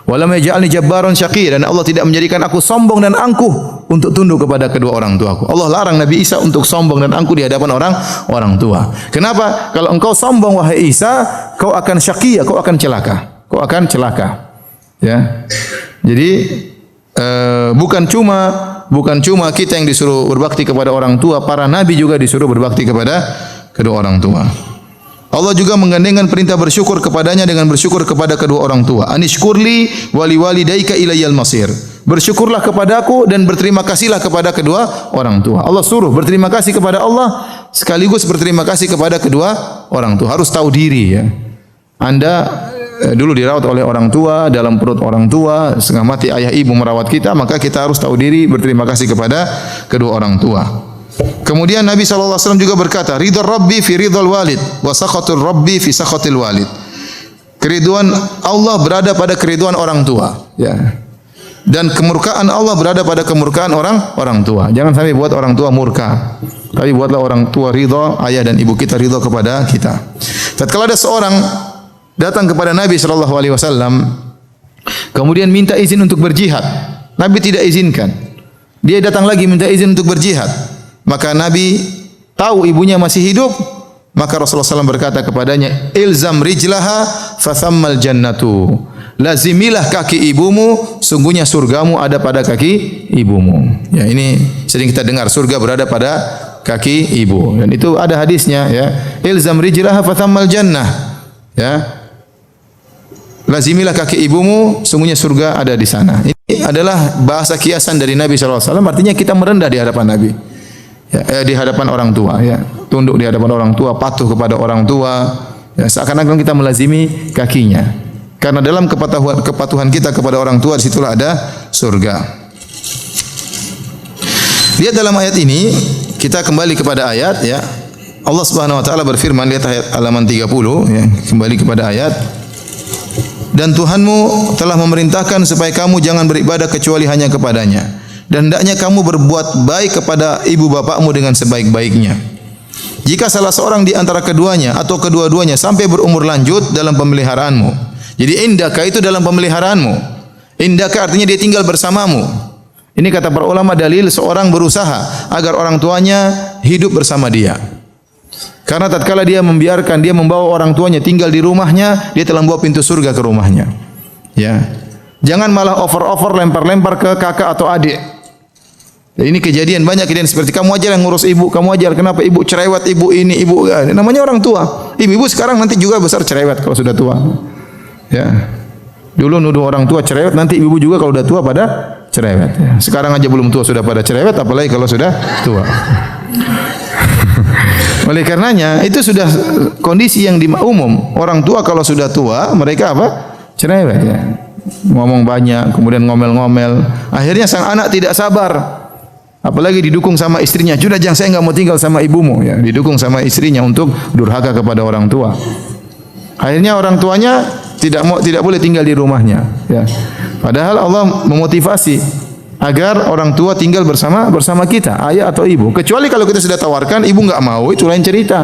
Walam yaj'alni jabbaran syaqiyya, dan Allah tidak menjadikan aku sombong dan angkuh untuk tunduk kepada kedua orang tuaku. Allah larang Nabi Isa untuk sombong dan angkuh di hadapan orang tua. Kenapa? Kalau engkau sombong wahai Isa, kau akan syaqiyya, kau akan celaka. Kau akan celaka. Ya. Jadi bukan cuma kita yang disuruh berbakti kepada orang tua, para nabi juga disuruh berbakti kepada kedua orang tua. Allah juga menggandengkan perintah bersyukur kepadanya dengan bersyukur kepada kedua orang tua. Anishkurli wali walidaika ilayyal masir. Bersyukurlah kepadaku dan berterima kasihlah kepada kedua orang tua. Allah suruh berterima kasih kepada Allah sekaligus berterima kasih kepada kedua orang tua. Harus tahu diri ya. Anda dulu dirawat oleh orang tua, dalam perut orang tua, setengah mati ayah ibu merawat kita, maka kita harus tahu diri berterima kasih kepada kedua orang tua. Kemudian Nabi SAW juga berkata, ridha Rabbi fi ridhal walid, wa sakhatul Rabbi fi sakhatil walid. Keriduan Allah berada pada keriduan orang tua, ya. Dan kemurkaan Allah berada pada kemurkaan orang tua. Jangan sampai buat orang tua murka. Tapi buatlah orang tua ridha, ayah dan ibu kita ridha kepada kita. Tatkala ada seorang datang kepada Nabi SAW, kemudian minta izin untuk berjihad. Nabi tidak izinkan. Dia datang lagi minta izin untuk berjihad. Maka Nabi tahu ibunya masih hidup, maka Rasulullah SAW berkata kepadanya, ilzam rijlaha fathammal jannatu. Lazimilah kaki ibumu, sungguhnya surgamu ada pada kaki ibumu. Ya, ini sering kita dengar, surga berada pada kaki ibu. Dan itu ada hadisnya ya. Ilzam rijlaha fathammal jannah. Ya. Lazimilah kaki ibumu, sungguhnya surga ada di sana. Ini adalah bahasa kiasan dari Nabi SAW, artinya kita merendah di hadapan Nabi. Ya, di hadapan orang tua, ya. Tunduk di hadapan orang tua, patuh kepada orang tua, ya, seakan-akan kita melazimi kakinya. Karena dalam kepatuhan kita kepada orang tua, disitulah ada surga. Lihat dalam ayat ini, kita kembali kepada ayat, ya. Allah Subhanahu wa taala berfirman, lihat ayat halaman 30, ya, kembali kepada ayat. Dan Tuhanmu telah memerintahkan supaya kamu jangan beribadah kecuali hanya kepadanya. Dan hendaknya kamu berbuat baik kepada ibu bapakmu dengan sebaik-baiknya. Jika salah seorang di antara keduanya atau kedua-duanya sampai berumur lanjut dalam pemeliharaanmu. Jadi indaka itu dalam pemeliharaanmu. Indaka artinya dia tinggal bersamamu. Ini kata para ulama dalil seorang berusaha agar orang tuanya hidup bersama dia. Karena tatkala dia membiarkan, dia membawa orang tuanya tinggal di rumahnya, dia telah membawa pintu surga ke rumahnya. Ya. Jangan malah over-over lempar-lempar ke kakak atau adik. Ya, ini kejadian banyak kejadian seperti kamu aja yang ngurus ibu, kamu aja kenapa ibu cerewet, ibu ini, ibu namanya orang tua. Ibu-ibu sekarang nanti juga besar cerewet kalau sudah tua. Ya. Dulu nuduh orang tua cerewet, nanti ibu juga kalau sudah tua pada cerewet. Ya. Sekarang aja belum tua sudah pada cerewet, apalagi kalau sudah tua. Oleh karenanya itu sudah kondisi yang umum. Orang tua kalau sudah tua mereka apa? Cerewet ya. Ngomong banyak, kemudian ngomel-ngomel. Akhirnya sang anak tidak sabar. Apalagi didukung sama istrinya. Sudah jangan, saya enggak mau tinggal sama ibumu ya. Didukung sama istrinya untuk durhaka kepada orang tua. Akhirnya orang tuanya tidak boleh tinggal di rumahnya ya. Padahal Allah memotivasi agar orang tua tinggal bersama kita, ayah atau ibu. Kecuali kalau kita sudah tawarkan, ibu enggak mau, itu lain cerita.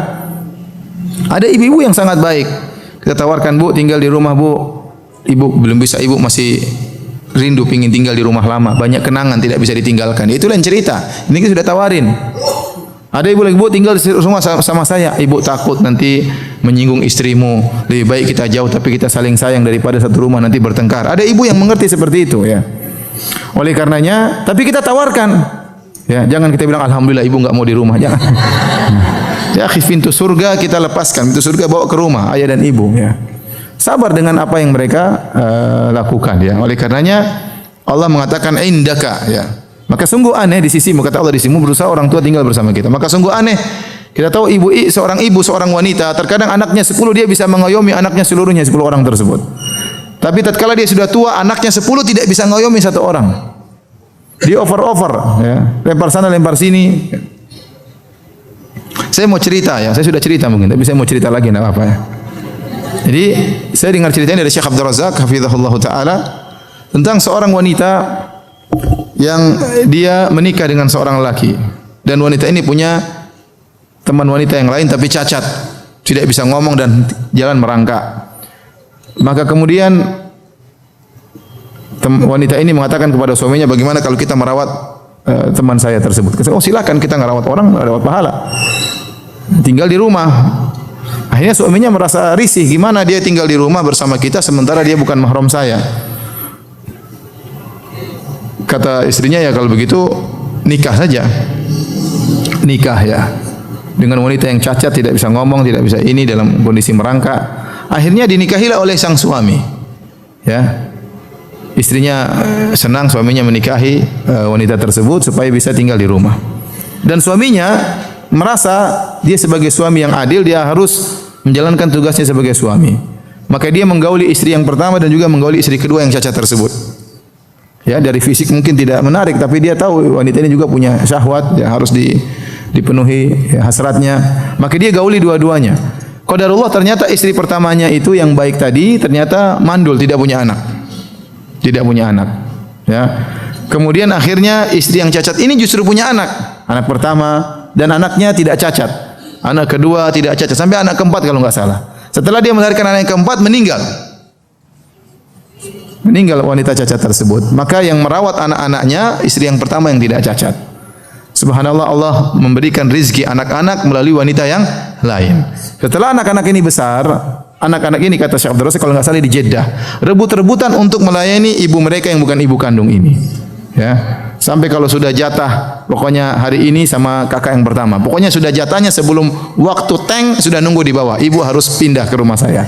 Ada ibu-ibu yang sangat baik. Kita tawarkan, Bu, tinggal di rumah, Bu. Ibu belum bisa, ibu masih rindu pingin tinggal di rumah lama, banyak kenangan tidak bisa ditinggalkan. Itu lain cerita. Ini kita sudah tawarin. Ada ibu lagi, Bu, tinggal di rumah sama saya. Ibu takut nanti menyinggung istrimu. Lebih baik kita jauh tapi kita saling sayang daripada satu rumah nanti bertengkar. Ada ibu yang mengerti seperti itu ya. Oleh karenanya, tapi kita tawarkan. Ya, jangan kita bilang alhamdulillah ibu enggak mau di rumah, jangan. Ya, pintu surga kita lepaskan, pintu surga bawa ke rumah ayah dan ibu ya. Sabar dengan apa yang mereka lakukan ya. Oleh karenanya Allah mengatakan indaka ya. Maka sungguh aneh di sisimu, kata Allah, di sisimu berusaha orang tua tinggal bersama kita. Maka sungguh aneh. Kita tahu seorang wanita terkadang anaknya 10 dia bisa mengayomi anaknya seluruhnya 10 orang tersebut. Tapi tatkala dia sudah tua, anaknya 10 tidak bisa ngayomi satu orang. Dia over ya. Lempar sana lempar sini. Saya mau cerita ya, saya sudah cerita mungkin, tapi saya mau cerita lagi enggak apa-apa ya. Jadi saya dengar ceritanya dari Syekh Abdul Razak hafizahullah taala tentang seorang wanita yang dia menikah dengan seorang lelaki dan wanita ini punya teman wanita yang lain tapi cacat tidak bisa ngomong dan jalan merangkak. Maka kemudian wanita ini mengatakan kepada suaminya, bagaimana kalau kita merawat teman saya tersebut? Oh silakan, kita ngerawat orang, dapat pahala. Tinggal di rumah. Akhirnya suaminya merasa risih, gimana dia tinggal di rumah bersama kita sementara dia bukan mahram saya. Kata istrinya, ya kalau begitu nikah saja. Nikah ya. Dengan wanita yang cacat, tidak bisa ngomong, tidak bisa ini, dalam kondisi merangkak. Akhirnya dinikahilah oleh sang suami. Ya. Istrinya senang suaminya menikahi wanita tersebut supaya bisa tinggal di rumah. Dan suaminya merasa dia sebagai suami yang adil, dia harus menjalankan tugasnya sebagai suami. Maka dia menggauli istri yang pertama dan juga menggauli istri kedua yang cacat tersebut. Ya, dari fisik mungkin tidak menarik, tapi dia tahu wanita ini juga punya syahwat, ya, harus dipenuhi ya, hasratnya. Maka dia gauli dua-duanya. Qadarullah ternyata istri pertamanya itu yang baik tadi ternyata mandul, tidak punya anak. Tidak punya anak. Ya. Kemudian akhirnya istri yang cacat ini justru punya anak. Anak pertama dan anaknya tidak cacat. Anak kedua tidak cacat, sampai anak keempat kalau enggak salah. Setelah dia melahirkan anak yang keempat, meninggal. Meninggal wanita cacat tersebut. Maka yang merawat anak-anaknya istri yang pertama yang tidak cacat. Subhanallah, Allah memberikan rizki anak-anak melalui wanita yang lain. Setelah anak-anak ini besar, anak-anak ini kata Syekh Abdul Razik kalau enggak salah di Jeddah, rebut-rebutan untuk melayani ibu mereka yang bukan ibu kandung ini. Ya. Sampai kalau sudah jatah, pokoknya hari ini sama kakak yang pertama. Pokoknya sudah jatahnya sebelum waktu tank sudah nunggu di bawah. Ibu harus pindah ke rumah saya.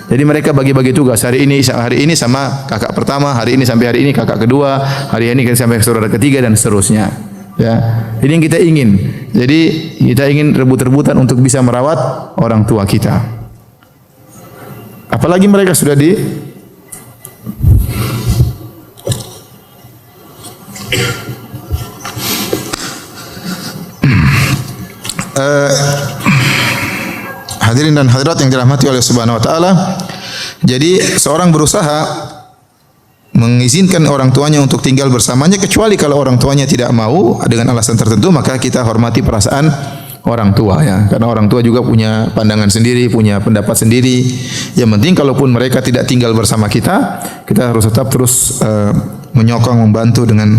Jadi mereka bagi-bagi tugas. Hari ini sama kakak pertama, hari ini sampai hari ini kakak kedua, hari ini sampai saudara ketiga dan seterusnya. Ya. Ini yang kita ingin. Jadi kita ingin rebut-rebutan untuk bisa merawat orang tua kita. Apalagi mereka sudah hadirin dan hadirat yang dirahmati oleh Subhanahu wa taala. Jadi seorang berusaha mengizinkan orang tuanya untuk tinggal bersamanya, kecuali kalau orang tuanya tidak mau dengan alasan tertentu, maka kita hormati perasaan orang tua ya. Karena orang tua juga punya pandangan sendiri, punya pendapat sendiri. Yang penting kalaupun mereka tidak tinggal bersama kita, kita harus tetap terus menyokong, membantu dengan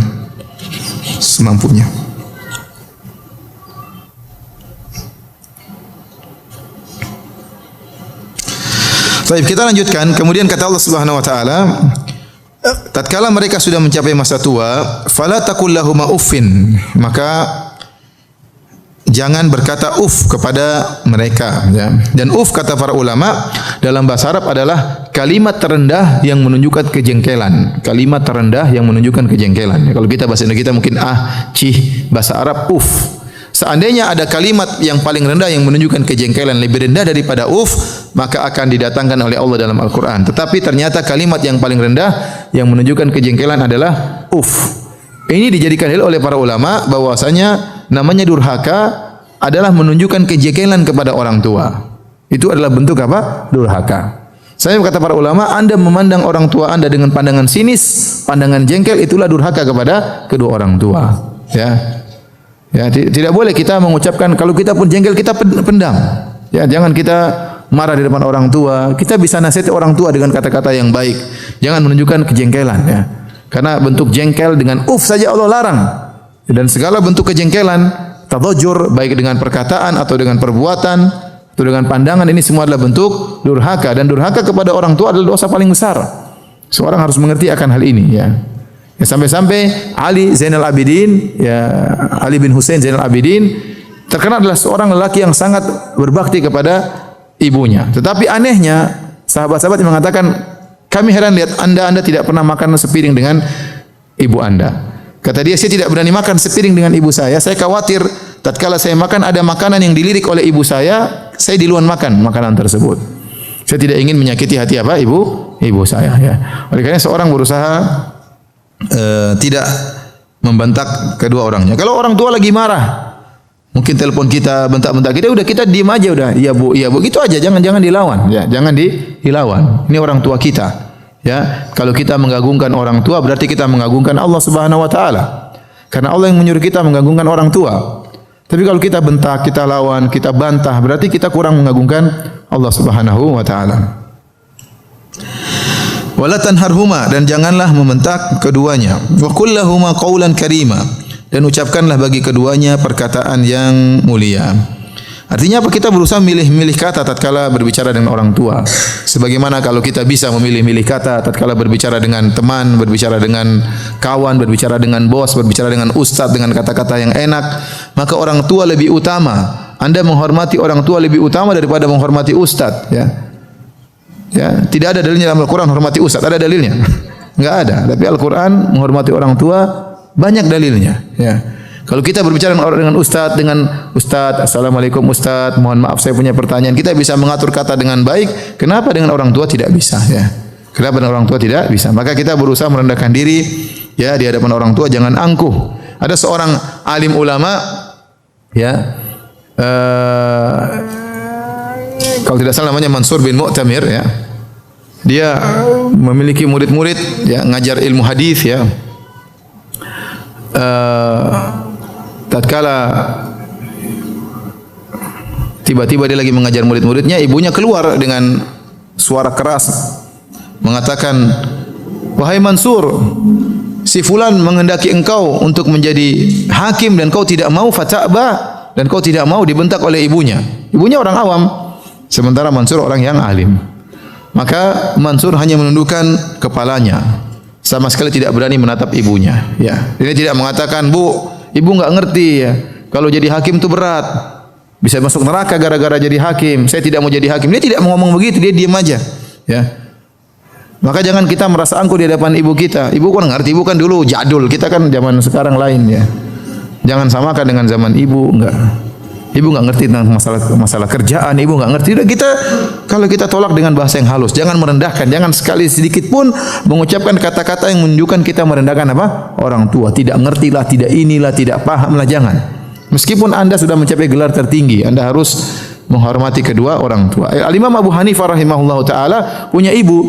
semampunya. Baik, kita lanjutkan. Kemudian kata Allah Subhanahu wa taala, tatkala mereka sudah mencapai masa tua, fala taqul lahum uffin, maka jangan berkata kepada mereka ya. Dan kata para ulama dalam bahasa Arab adalah kalimat terendah yang menunjukkan kejengkelan. Kalimat terendah yang menunjukkan kejengkelan. Kalau kita bahasa Indonesia kita mungkin cih, bahasa Arab Seandainya ada kalimat yang paling rendah yang menunjukkan kejengkelan lebih rendah daripada maka akan didatangkan oleh Allah dalam Al-Quran. Tetapi ternyata kalimat yang paling rendah yang menunjukkan kejengkelan adalah Ini dijadikan dalil oleh para ulama bahwasanya namanya durhaka adalah menunjukkan kejengkelan kepada orang tua. Itu adalah bentuk apa? Durhaka. Saya kata para ulama, Anda memandang orang tua Anda dengan pandangan sinis, pandangan jengkel, itulah durhaka kepada kedua orang tua. Ya. Ya, tidak boleh kita mengucapkan, kalau kita pun jengkel kita pendam. Ya, jangan kita marah di depan orang tua. Kita bisa nasihati orang tua dengan kata-kata yang baik. Jangan menunjukkan kejengkelan ya. Karena bentuk jengkel dengan saja Allah larang. Dan segala bentuk kejengkelan, tadajur baik dengan perkataan atau dengan perbuatan atau dengan pandangan, ini semua adalah bentuk durhaka, dan durhaka kepada orang tua adalah dosa paling besar. Seorang harus mengerti akan hal ini ya. Ya, sampai-sampai Ali Zainal Abidin, ya Ali bin Husain Zainal Abidin terkenal adalah seorang lelaki yang sangat berbakti kepada ibunya. Tetapi anehnya sahabat-sahabat yang mengatakan, kami heran lihat Anda tidak pernah makan sepiring dengan ibu Anda. Kata dia, saya tidak berani makan sepiring dengan ibu saya. Saya khawatir tatkala saya makan ada makanan yang dilirik oleh ibu saya duluan makan makanan tersebut. Saya tidak ingin menyakiti hati ibu saya ya. Oleh karena seorang berusaha tidak membentak kedua orangnya. Kalau orang tua lagi marah, mungkin telepon kita, bentak-bentak kita, udah kita diam aja udah. Iya bu, gitu aja. Jangan dilawan. Ya, jangan dilawan. Ini orang tua kita. Ya, kalau kita mengagungkan orang tua berarti kita mengagungkan Allah Subhanahu wa taala. Karena Allah yang menyuruh kita mengagungkan orang tua. Tapi kalau kita bentak, kita lawan, kita bantah, berarti kita kurang mengagungkan Allah Subhanahu wa taala. Wala tanharhuma, dan janganlah membentak keduanya. Wa qul lahuma qawlan karima, dan ucapkanlah bagi keduanya perkataan yang mulia. Artinya apa? Kita berusaha milih-milih kata tatkala berbicara dengan orang tua. Sebagaimana kalau kita bisa memilih-milih kata tatkala berbicara dengan teman, berbicara dengan kawan, berbicara dengan bos, berbicara dengan ustadz dengan kata-kata yang enak, maka orang tua lebih utama. Anda menghormati orang tua lebih utama daripada menghormati ustadz, ya. Ya, tidak ada dalilnya dalam Al-Qur'an hormati ustadz, ada dalilnya? Enggak ada. Tapi Al-Qur'an menghormati orang tua banyak dalilnya, ya. Kalau kita berbicara dengan ustadz, assalamualaikum ustadz, mohon maaf saya punya pertanyaan, kita bisa mengatur kata dengan baik. Kenapa dengan orang tua tidak bisa, ya? Kenapa dengan orang tua tidak bisa? Maka kita berusaha merendahkan diri, ya, di hadapan orang tua, jangan angkuh. Ada seorang alim ulama, ya, kalau tidak salah namanya Mansur bin Mu'tamir, ya. Dia memiliki murid-murid, ya, ngajar ilmu hadis, ya. Tatkala tiba-tiba dia lagi mengajar murid-muridnya, ibunya keluar dengan suara keras mengatakan, "Wahai Mansur, si fulan menghendaki engkau untuk menjadi hakim dan kau tidak mau, fata'ba, dan kau tidak mau." Dibentak oleh ibunya. Ibunya orang awam, sementara Mansur orang yang alim. Maka Mansur hanya menundukkan kepalanya, sama sekali tidak berani menatap ibunya, ya. Dia tidak mengatakan, "Bu, ibu enggak ngerti, ya. Kalau jadi hakim itu berat. Bisa masuk neraka gara-gara jadi hakim. Saya tidak mau jadi hakim." Dia tidak mau ngomong begitu, dia diam aja, ya. Maka jangan kita merasa angkuh di hadapan ibu kita. Ibu kan ngerti, ibu kan dulu jadul, kita kan zaman sekarang lain, ya. Jangan samakan dengan zaman ibu, enggak. Ibu enggak ngerti tentang masalah kerjaan, ibu enggak ngerti. Udah, kita kalau kita tolak dengan bahasa yang halus, jangan merendahkan, jangan sekali sedikit pun mengucapkan kata-kata yang menunjukkan kita merendahkan apa? Orang tua. Tidak ngerti lah, tidak inilah, tidak paham lah, jangan. Meskipun Anda sudah mencapai gelar tertinggi, Anda harus menghormati kedua orang tua. Al-Imam Abu Hanifah rahimahullahu taala punya ibu,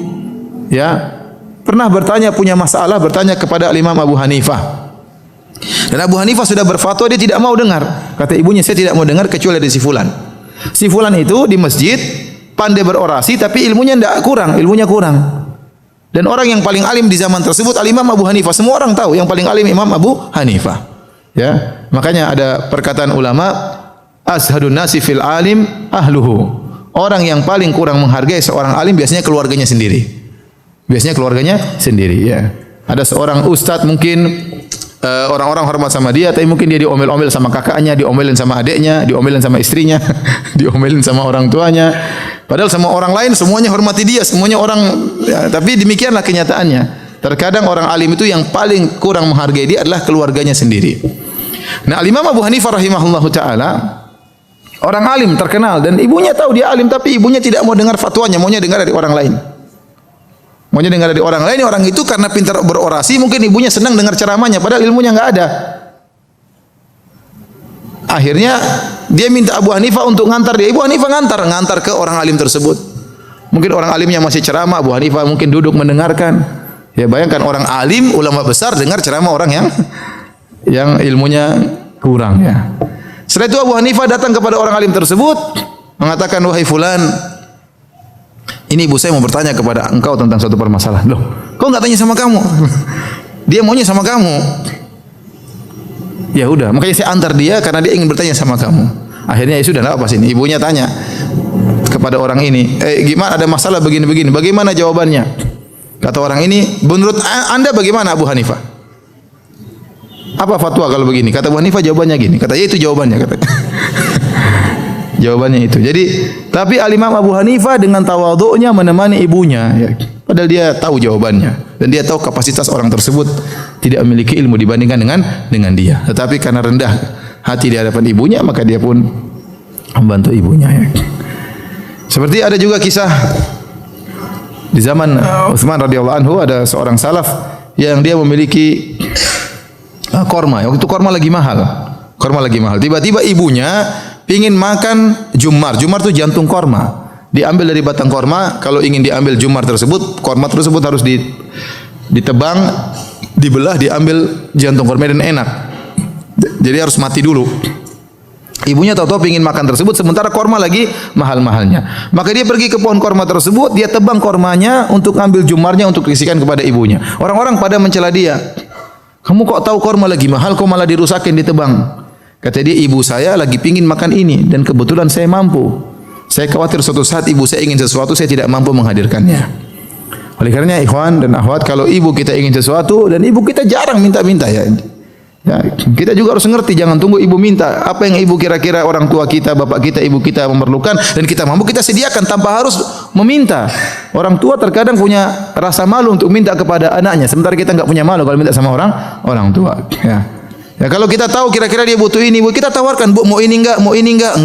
ya. Pernah punya masalah, bertanya kepada Al-Imam Abu Hanifah. Dan Abu Hanifah sudah berfatwa, dia tidak mau dengar. Kata ibunya, "Saya tidak mau dengar kecuali dari si fulan." Si fulan itu di masjid pandai berorasi, tapi ilmunya ilmunya kurang. Dan orang yang paling alim di zaman tersebut Al-Imam Abu Hanifah. Semua orang tahu yang paling alim Imam Abu Hanifah. Ya, makanya ada perkataan ulama, "Ashadun nasi fil alim ahluhu." Orang yang paling kurang menghargai seorang alim biasanya keluarganya sendiri. Ya. Ada seorang ustadz mungkin orang-orang hormat sama dia, tapi mungkin dia diomel-omel sama kakaknya, diomelin sama adiknya, diomelin sama istrinya, diomelin sama orang tuanya. Padahal sama orang lain semuanya hormati dia, semuanya orang, ya, tapi demikianlah kenyataannya. Terkadang orang alim itu yang paling kurang menghargai dia adalah keluarganya sendiri. Nah, Imam Abu Hanifah rahimahullahu taala orang alim terkenal, dan ibunya tahu dia alim, tapi ibunya tidak mau dengar fatwanya, maunya dengar dari orang lain. Orang itu karena pintar berorasi, mungkin ibunya senang dengar ceramahnya, padahal ilmunya enggak ada. Akhirnya dia minta Abu Hanifah untuk ngantar dia. Abu Hanifah ngantar ke orang alim tersebut. Mungkin orang alimnya masih ceramah, Abu Hanifah mungkin duduk mendengarkan. Ya, bayangkan orang alim, ulama besar dengar ceramah orang yang ilmunya kurang, ya. Setelah itu Abu Hanifah datang kepada orang alim tersebut, mengatakan, "Wahai fulan, ini ibu saya mau bertanya kepada engkau tentang suatu permasalahan." "Loh, kok enggak tanya sama kamu?" "Dia maunya sama kamu." "Ya udah, makanya saya antar dia karena dia ingin bertanya sama kamu." Akhirnya ya sudah, enggak apa sini. Ibunya tanya kepada orang ini, "Gimana, ada masalah begini-begini, bagaimana jawabannya?" Kata orang ini, "Menurut Anda bagaimana Abu Hanifah? Apa fatwa kalau begini?" Kata Abu Hanifah, "Jawabannya gini." Kata, "Ya itu jawabannya," kata. Jawabannya itu. Jadi, tapi Al-Imam Abu Hanifah dengan tawadhu'nya menemani ibunya, ya. Padahal dia tahu jawabannya dan dia tahu kapasitas orang tersebut tidak memiliki ilmu dibandingkan dengan dia. Tetapi karena rendah hati di hadapan ibunya, maka dia pun membantu ibunya, ya. Seperti ada juga kisah di zaman Utsman radhiyallahu anhu, ada seorang salaf yang dia memiliki korma. Waktu itu korma lagi mahal. Tiba-tiba ibunya ingin makan jumar. Jumar itu jantung korma. Diambil dari batang korma. Kalau ingin diambil jumar tersebut, korma tersebut harus ditebang, dibelah, diambil jantung korma dan enak. Jadi harus mati dulu. Ibunya tahu-tahu ingin makan tersebut, sementara korma lagi mahal-mahalnya. Maka dia pergi ke pohon korma tersebut, dia tebang kormanya untuk ambil jumarnya untuk diisikan kepada ibunya. Orang-orang pada mencela dia. Kamu kok tahu korma lagi mahal, kok malah dirusakin, ditebang? Kata dia, ibu saya lagi pingin makan ini dan kebetulan saya mampu. Saya khawatir suatu saat ibu saya ingin sesuatu, saya tidak mampu menghadirkannya. Oleh karenanya ikhwan dan akhwat, kalau ibu kita ingin sesuatu dan ibu kita jarang minta-minta ya. Ya, kita juga harus ngerti, jangan tunggu ibu minta. Apa yang ibu kira-kira orang tua kita, bapak kita, ibu kita memerlukan dan kita mampu, kita sediakan tanpa harus meminta. Orang tua terkadang punya rasa malu untuk minta kepada anaknya, sementara kita enggak punya malu kalau minta sama orang tua. Ya. Ya, kalau kita tahu kira-kira dia butuh ini, Bu, kita tawarkan, Bu, mau ini enggak, mau ini enggak,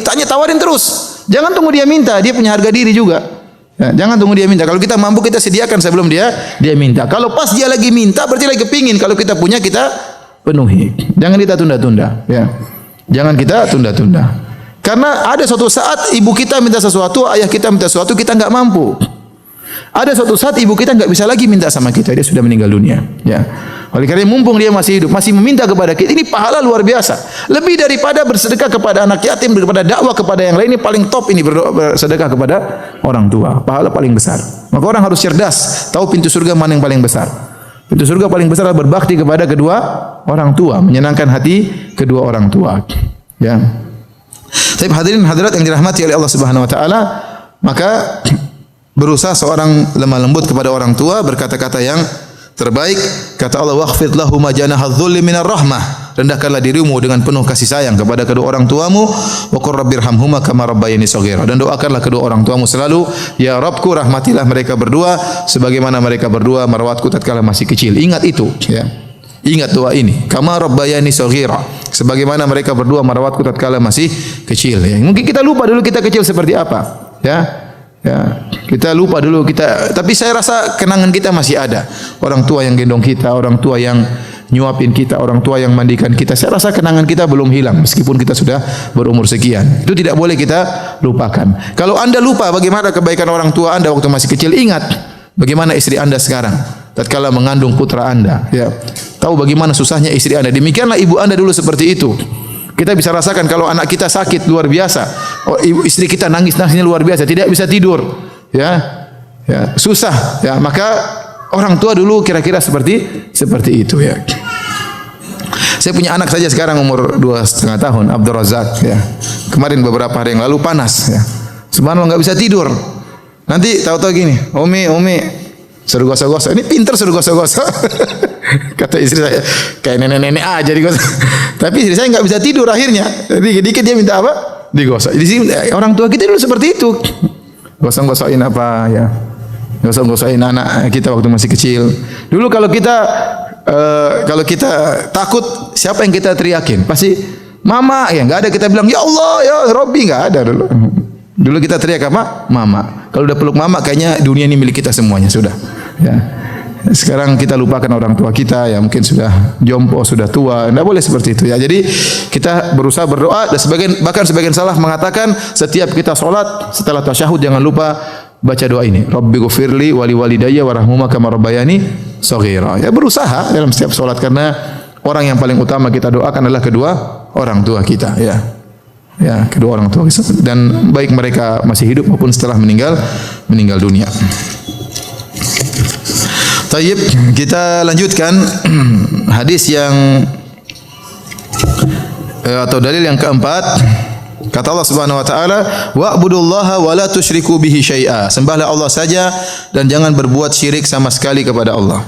tanya, tawarin terus. Jangan tunggu dia minta, dia punya harga diri juga. Ya, jangan tunggu dia minta. Kalau kita mampu, kita sediakan sebelum dia minta. Kalau pas dia lagi minta, berarti lagi kepingin. Kalau kita punya, kita penuhi. Jangan kita tunda-tunda, ya. Jangan kita tunda-tunda. Karena ada suatu saat ibu kita minta sesuatu, ayah kita minta sesuatu, kita enggak mampu. Ada suatu saat ibu kita enggak bisa lagi minta sama kita, dia sudah meninggal dunia, ya. Oleh karena mumpung dia masih hidup, masih meminta kepada kita, ini pahala luar biasa. Lebih daripada bersedekah kepada anak yatim, daripada dakwah kepada yang lain, ini paling top ini bersedekah kepada orang tua. Pahala paling besar. Maka orang harus cerdas, tahu pintu surga mana yang paling besar. Pintu surga paling besar adalah berbakti kepada kedua orang tua, menyenangkan hati kedua orang tua. Ya. Tapi hadirin hadirat yang dirahmati oleh Allah Subhanahu wa taala, maka berusaha seorang lemah lembut kepada orang tua, berkata-kata yang terbaik. Kata Allah, waqfid lahum janahadz dzulli minar rahmah. Rendahkanlah dirimu dengan penuh kasih sayang kepada kedua orang tuamu. Wa qur rabbirhamhuma kama rabbayani shaghira. Dan doakanlah kedua orang tuamu selalu, ya Rabbku, rahmatilah mereka berdua sebagaimana mereka berdua merawatku tatkala masih kecil. Ingat itu, ya. Ingat doa ini. Kama rabbayani shaghira. Sebagaimana mereka berdua merawatku tatkala masih kecil, ya. Mungkin kita lupa dulu kita kecil seperti apa, ya. Ya, kita lupa dulu kita, tapi saya rasa kenangan kita masih ada. Orang tua yang gendong kita, orang tua yang nyuapin kita, orang tua yang mandikan kita. Saya rasa kenangan kita belum hilang meskipun kita sudah berumur sekian. Itu tidak boleh kita lupakan. Kalau Anda lupa bagaimana kebaikan orang tua Anda waktu masih kecil, ingat bagaimana istri Anda sekarang tatkala mengandung putra Anda, ya. Tahu bagaimana susahnya istri Anda. Demikianlah ibu Anda dulu seperti itu. Kita bisa rasakan kalau anak kita sakit luar biasa, istri kita nangisnya luar biasa, tidak bisa tidur, ya, ya, susah, ya. Maka orang tua dulu kira-kira seperti itu, ya. Saya punya anak saja sekarang umur 2,5 tahun, Abdul Razak, ya. Kemarin beberapa hari yang lalu panas, ya. Subhanallah nggak bisa tidur. Nanti tahu-tahu gini, Umi, suruh gosok-gosok. Ini pinter suruh gosok-gosok. Kata istri saya, kayak nenek-nenek aja digosok. Tapi istri saya nggak bisa tidur akhirnya. Dikit-dikit dia minta apa? Digosok. Di sini orang tua kita dulu seperti itu. Gosok-gosokin apa, ya. Gosok-gosokin anak kita waktu masih kecil. Dulu kalau kita takut, siapa yang kita teriakin? Pasti mama, ya. Nggak ada kita bilang ya Allah, ya Robbi, nggak ada dulu. Dulu kita teriak apa? Mama. Kalau udah peluk mama, kayaknya dunia ini milik kita semuanya, sudah. Ya. Sekarang kita lupakan orang tua kita, ya mungkin sudah jompo, sudah tua. Tidak boleh seperti itu, ya. Jadi kita berusaha berdoa, dan bahkan sebagian salaf mengatakan setiap kita sholat setelah tasyahud jangan lupa baca doa ini. Rabbighfirli wali walidayya warhamhuma kama rabbayani shaghira. Ya, berusaha dalam setiap sholat, karena orang yang paling utama kita doakan adalah kedua orang tua kita, ya. Ya, kedua orang tua kita, dan baik mereka masih hidup maupun setelah meninggal dunia. Tayyib, kita lanjutkan hadis yang atau dalil yang keempat. Kata Allah Subhanahu wa taala, wa'budullaha wa la tusyriku bihi syai'a. Sembahlah Allah saja dan jangan berbuat syirik sama sekali kepada Allah.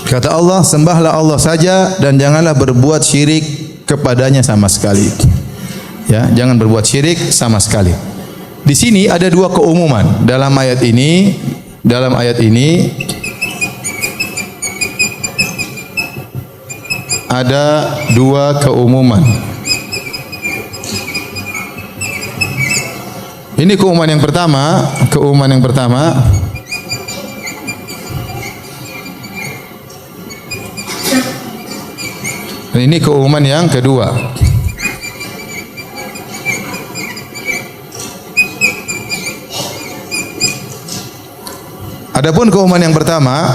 Kata Allah, sembahlah Allah saja dan janganlah berbuat syirik kepadanya sama sekali. Ya, jangan berbuat syirik sama sekali. Di sini ada dua keumuman dalam ayat ini. Dalam ayat ini ada dua keumuman. Ini keumuman yang pertama. Dan ini keumuman yang kedua. Adapun keumuman yang pertama,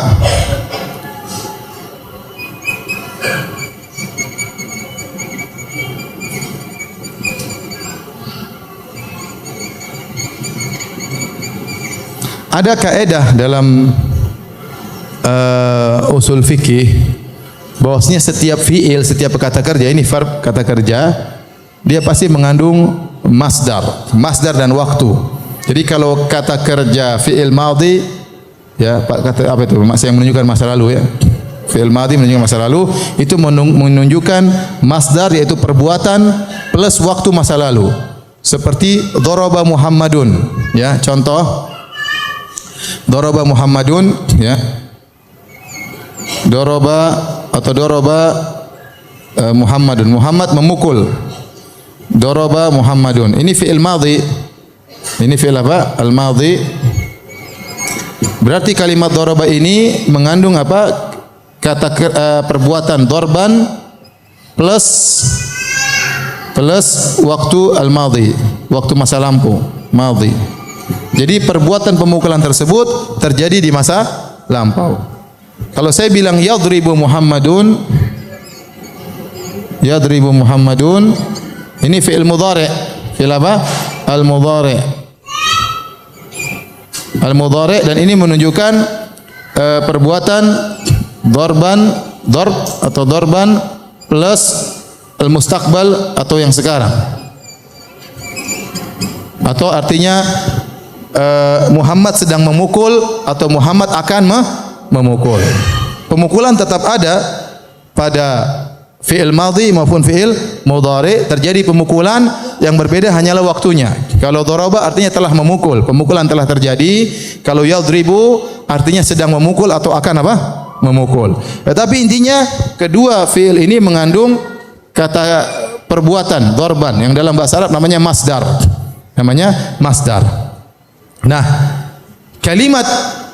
ada kaidah dalam usul fikih bahwasanya setiap fiil, setiap kata kerja, ini verb kata kerja, dia pasti mengandung masdar dan waktu. Jadi kalau kata kerja fiil madhi, ya kata apa itu? Yang menunjukkan masa lalu ya. Fiil madhi menunjukkan masa lalu, itu menunjukkan masdar yaitu perbuatan plus waktu masa lalu. Seperti daraba Muhammadun, ya. Contoh daraba Muhammadun, ya. Daraba Muhammadun. Muhammad memukul. Daraba Muhammadun. Ini fi'il madhi. Ini fi'il apa? Al-madhi. Berarti kalimat daraba ini mengandung apa? Kata perbuatan darban plus waktu al-madhi, waktu masa lampau, madhi. Jadi perbuatan pemukulan tersebut terjadi di masa lampau. Kalau saya bilang yadribu Muhammadun, ini fi'il mudhari'. Fi'il apa? Al-mudhari'. Al-mudhari' dan ini menunjukkan perbuatan darb atau darban plus al-mustaqbal atau yang sekarang. Atau artinya Muhammad sedang memukul atau Muhammad akan memukul. Pemukulan tetap ada pada fi'il madhi maupun fi'il mudhari. Terjadi pemukulan, yang berbeda hanyalah waktunya. Kalau daraba artinya telah memukul, pemukulan telah terjadi. Kalau yadribu artinya sedang memukul atau akan apa? Memukul. Tetapi intinya kedua fi'il ini mengandung kata perbuatan darban yang dalam bahasa Arab namanya masdar. Nah, kalimat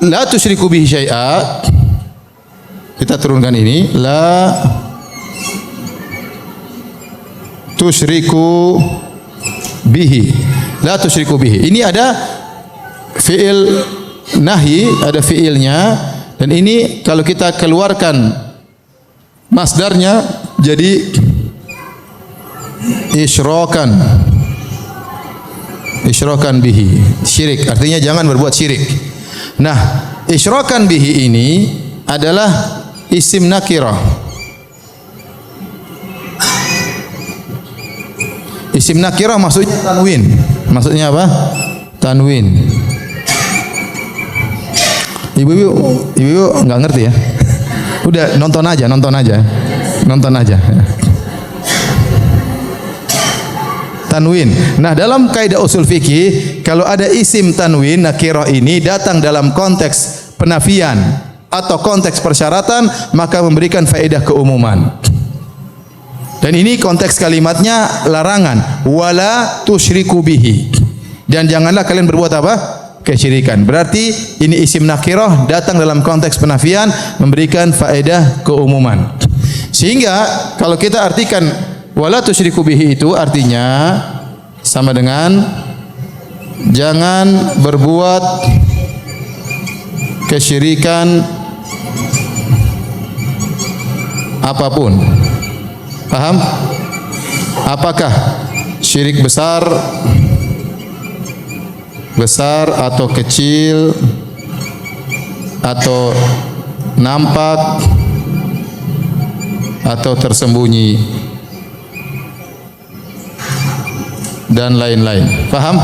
la tusyriku bihi syai'a, kita turunkan ini, la tusyriku bihi. La tusyriku bihi. Ini ada fi'il nahi, ada fi'ilnya, dan ini kalau kita keluarkan masdarnya jadi isyrakan bihi, syirik, artinya jangan berbuat syirik. Nah, isyrakan bihi ini adalah isim nakirah. Isim nakirah maksudnya tanwin. Maksudnya apa? Tanwin. Ibu-ibu enggak ngerti ya? Udah nonton aja. Tanwin. Nah, dalam kaidah usul fikih, kalau ada isim tanwin nakirah ini datang dalam konteks penafian atau konteks persyaratan, maka memberikan faedah keumuman. Dan ini konteks kalimatnya larangan, wala tusyriku bihi. Dan janganlah kalian berbuat apa? Kesyirikan. Berarti ini isim nakirah datang dalam konteks penafian, memberikan faedah keumuman. Sehingga kalau kita artikan wala tusyriku bihi itu artinya sama dengan jangan berbuat kesyirikan apapun. Paham? Apakah syirik besar atau kecil atau nampak atau tersembunyi dan lain-lain. Paham?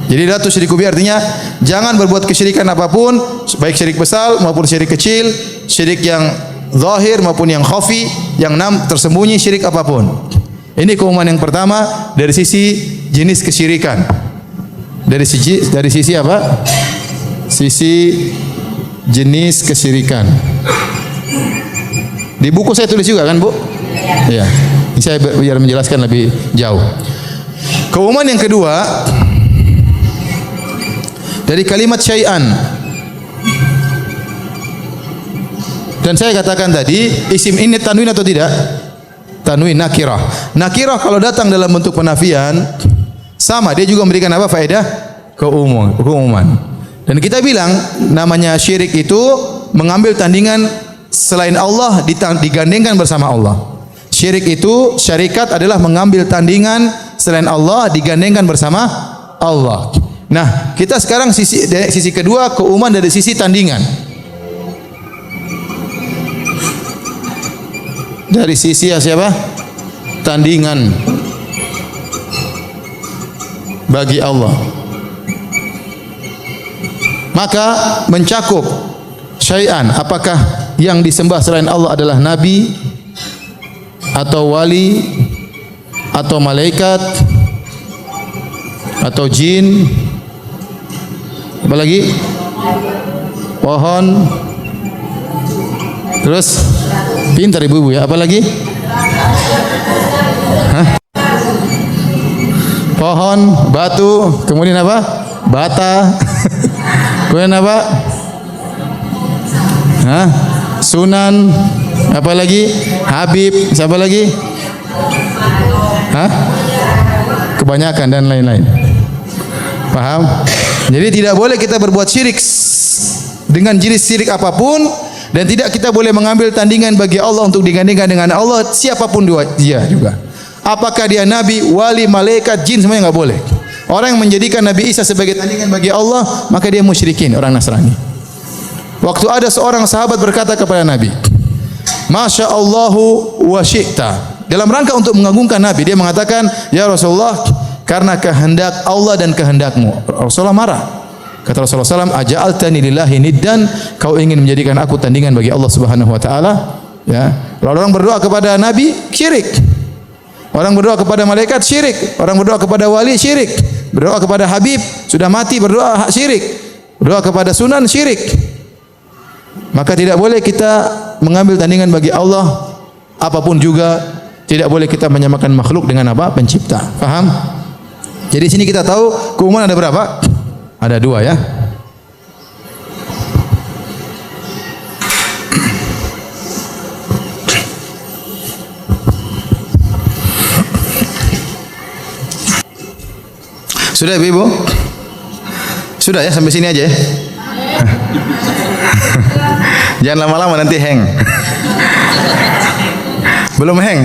Jadi la tusyriku bihi artinya jangan berbuat kesyirikan apapun, baik syirik besar maupun syirik kecil, syirik yang zahir maupun yang khafi, yang tersembunyi, syirik apapun. Ini keumuman yang pertama dari sisi jenis kesyirikan. Dari sisi apa? Sisi jenis kesyirikan. Di buku saya tulis juga kan, Bu? Iya. Ini saya biar menjelaskan lebih jauh. Keumuman yang kedua dari kalimat syai'an. Dan saya katakan tadi, isim ini tanwin atau tidak? Tanwin, nakirah. Nakirah kalau datang dalam bentuk penafian, sama, dia juga memberikan apa? Faedah keumuman. Dan kita bilang namanya syirik itu mengambil tandingan selain Allah digandengkan bersama Allah. Syirik itu, syarikat adalah mengambil tandingan selain Allah digandengkan bersama Allah. Nah, kita sekarang sisi kedua, keumuman dari sisi tandingan. Dari sisi siapa? Tandingan bagi Allah. Maka mencakup syai'an, apakah yang disembah selain Allah adalah nabi atau wali atau malaikat atau jin, apa lagi? Pohon. Terus pintar ibu-ibu ya, apa lagi? Hah? Pohon, batu, kemudian apa? Bata. Kemudian apa? Hah? Sunan, apa lagi? Habib, siapa lagi? Hah? Kebanyakan dan lain-lain. Paham? Jadi tidak boleh kita berbuat syirik dengan jenis syirik apapun, dan tidak kita boleh mengambil tandingan bagi Allah untuk digandingkan dengan Allah siapapun dia juga. Apakah dia nabi, wali, malaikat, jin, semuanya enggak boleh. Orang yang menjadikan Nabi Isa sebagai tandingan bagi Allah, maka dia musyrikin, orang Nasrani. Waktu ada seorang sahabat berkata kepada Nabi, Masya Allahu wa syi'ta, dalam rangka untuk mengagungkan Nabi, dia mengatakan, ya Rasulullah, karena kehendak Allah dan kehendakmu. Rasulullah marah. Kata Rasulullah SAW, aja'altani lillahi niddan, kau ingin menjadikan aku tandingan bagi Allah Subhanahu Wa Taala? Ya. Kalau orang berdoa kepada Nabi, syirik. Orang berdoa kepada malaikat, syirik. Orang berdoa kepada wali, syirik. Berdoa kepada Habib, sudah mati berdoa, syirik. Berdoa kepada sunan, syirik. Maka tidak boleh kita mengambil tandingan bagi Allah apapun juga. Tidak boleh kita menyamakan makhluk dengan apa? Pencipta. Paham? Jadi sini kita tahu keumuman ada berapa? Ada dua ya. Sudah Ibu? Sudah ya, sampai sini aja ya. Jangan lama-lama nanti hang. Belum hang?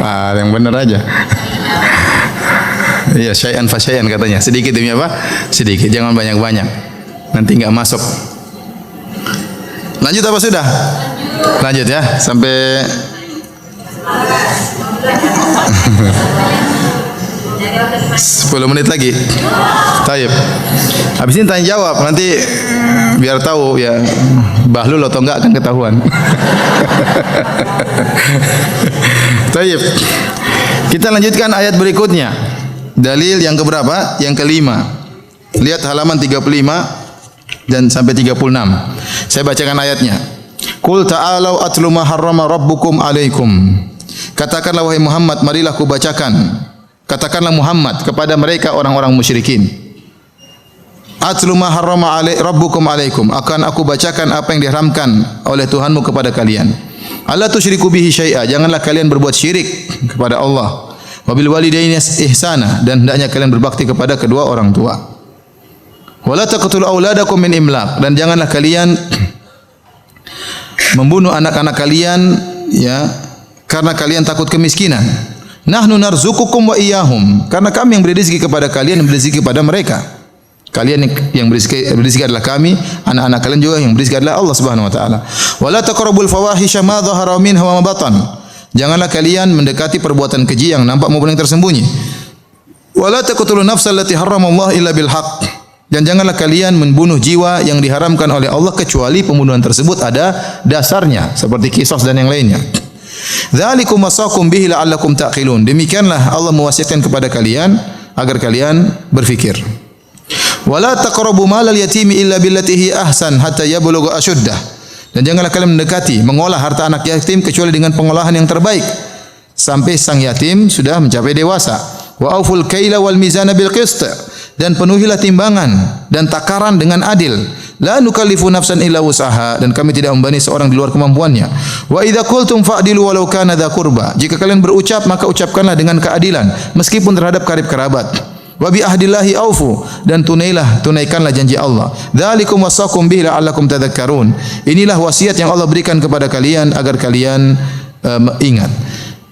Ah, yang benar aja. Iya, syai'an fa syai'an katanya. Sedikit demi apa? Sedikit, jangan banyak-banyak. Nanti enggak masuk. Lanjut apa sudah? Lanjut ya, sampai 10 menit lagi. Taib. Habis ini tanya jawab, nanti biar tahu ya bahlul atau enggak akan ketahuan. Taib. Kita lanjutkan ayat berikutnya. Dalil yang keberapa? Yang kelima. Lihat halaman 35 dan sampai 36. Saya bacakan ayatnya. Qul ta'alau atlu ma harrama rabbukum alaikum. Katakanlah wahai Muhammad, marilah ku bacakan. Katakanlah Muhammad kepada mereka orang-orang musyrikin. Atlu ma harrama rabbukum alaikum. Akan aku bacakan apa yang diharamkan oleh Tuhanmu kepada kalian. Alla tusyriku bihi syai'a. Janganlah kalian berbuat syirik kepada Allah. Wabil walidaini ihsana, dan hendaknya kalian berbakti kepada kedua orang tua. Wala taqtulu auladakum min imlaq, dan janganlah kalian membunuh anak-anak kalian ya karena kalian takut kemiskinan. Nahnu narzuqukum wa iyyahum, karena kami yang beri rezeki kepada kalian dan beri rezeki kepada mereka. Kalian yang beri rezeki adalah kami, anak-anak kalian juga yang beri rezeki adalah Allah Subhanahu wa taala. Wala taqrabul fawahisha ma dhahara minha wa ma batan. Janganlah kalian mendekati perbuatan keji yang nampak maupun yang tersembunyi. Wala taqtulun nafsal lati harramallahu illa bil haqq. Dan janganlah kalian membunuh jiwa yang diharamkan oleh Allah kecuali pembunuhan tersebut ada dasarnya seperti qisas dan yang lainnya. Dzalikum wasaqum bihi la'allakum taqilun. Demikianlah Allah mewasiatkan kepada kalian agar kalian berfikir. Wala taqrabu malal yatimi illa billati hi ahsan hatta yablugha ashuddah. Dan janganlah kalian mendekati, mengolah harta anak yatim kecuali dengan pengolahan yang terbaik sampai sang yatim sudah mencapai dewasa. Wa auful kaila wal mizana bil qist. Dan penuhilah timbangan dan takaran dengan adil. La nukallifu nafsan illa wus'aha, dan kami tidak membebani seorang di luar kemampuannya. Wa idza qultum fa'dilu walau kana dza qurba. Jika kalian berucap maka ucapkanlah dengan keadilan meskipun terhadap karib kerabat. Wa bi ahdillahi aufu, dan tunaikanlah janji Allah. Dzalikum wasaqum bihi la'allakum tadhakkarun. Inilah wasiat yang Allah berikan kepada kalian agar kalian ingat.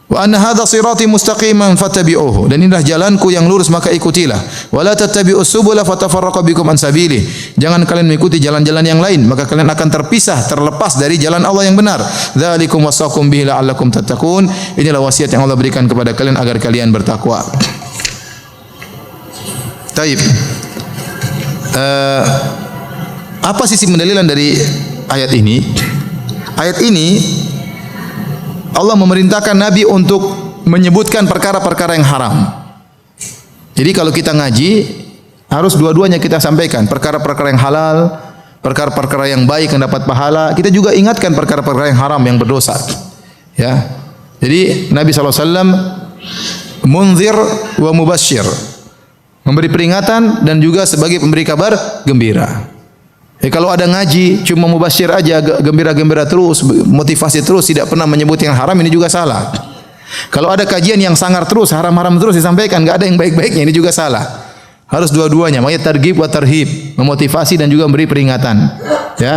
Wa anna hadza sirati mustaqiman fattabi'uhu. Dan inilah jalanku yang lurus maka ikutilah. Wa la tattabi'us subula fatafarraqu bikum an sabilih. Jangan kalian mengikuti jalan-jalan yang lain maka kalian akan terpisah, terlepas dari jalan Allah yang benar. Dzalikum wasaqum bihi la'allakum tattaqun. Inilah wasiat yang Allah berikan kepada kalian agar kalian bertakwa. Taib. Apa sisi pendalilan dari ayat ini? Ayat ini Allah memerintahkan Nabi untuk menyebutkan perkara-perkara yang haram. Jadi kalau kita ngaji harus dua-duanya kita sampaikan, perkara-perkara yang halal, perkara-perkara yang baik yang dapat pahala. Kita juga ingatkan perkara-perkara yang haram yang berdosa. Ya. Jadi Nabi SAW munzir wa mubasyir, memberi peringatan dan juga sebagai pemberi kabar gembira. Kalau ada ngaji cuma mubasyir aja, gembira-gembira terus, motivasi terus, tidak pernah menyebut yang haram, ini juga salah. Kalau ada kajian yang sangar terus, haram-haram terus disampaikan, enggak ada yang baik-baiknya, ini juga salah. Harus dua-duanya, makanya targhib wa tarhib, memotivasi dan juga memberi peringatan. Ya.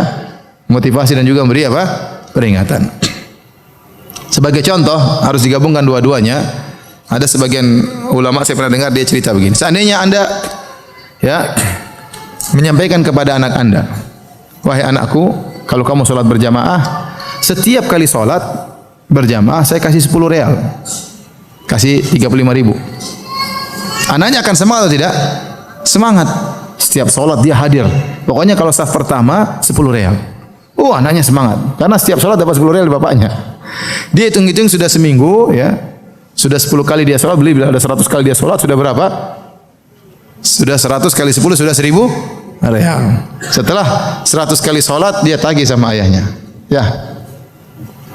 Motivasi dan juga memberi apa? Peringatan. Sebagai contoh, harus digabungkan dua-duanya. Ada sebagian ulama saya pernah dengar dia cerita begini. Seandainya Anda ya menyampaikan kepada anak Anda, wahai anakku, kalau kamu sholat berjamaah, setiap kali sholat berjamaah saya kasih 10 real, kasih 35.000. Anaknya akan semangat atau tidak? Semangat. Setiap sholat dia hadir. Pokoknya kalau saf pertama 10 real. Anaknya semangat karena setiap sholat dapat 10 real dari bapaknya. Dia hitung-hitung sudah seminggu, ya, sudah 10 kali dia sholat, beli ada 100 kali dia sholat, sudah berapa? Sudah 100 kali 10 sudah 1.000 real. Setelah 100 kali sholat dia tagih sama ayahnya. Ya,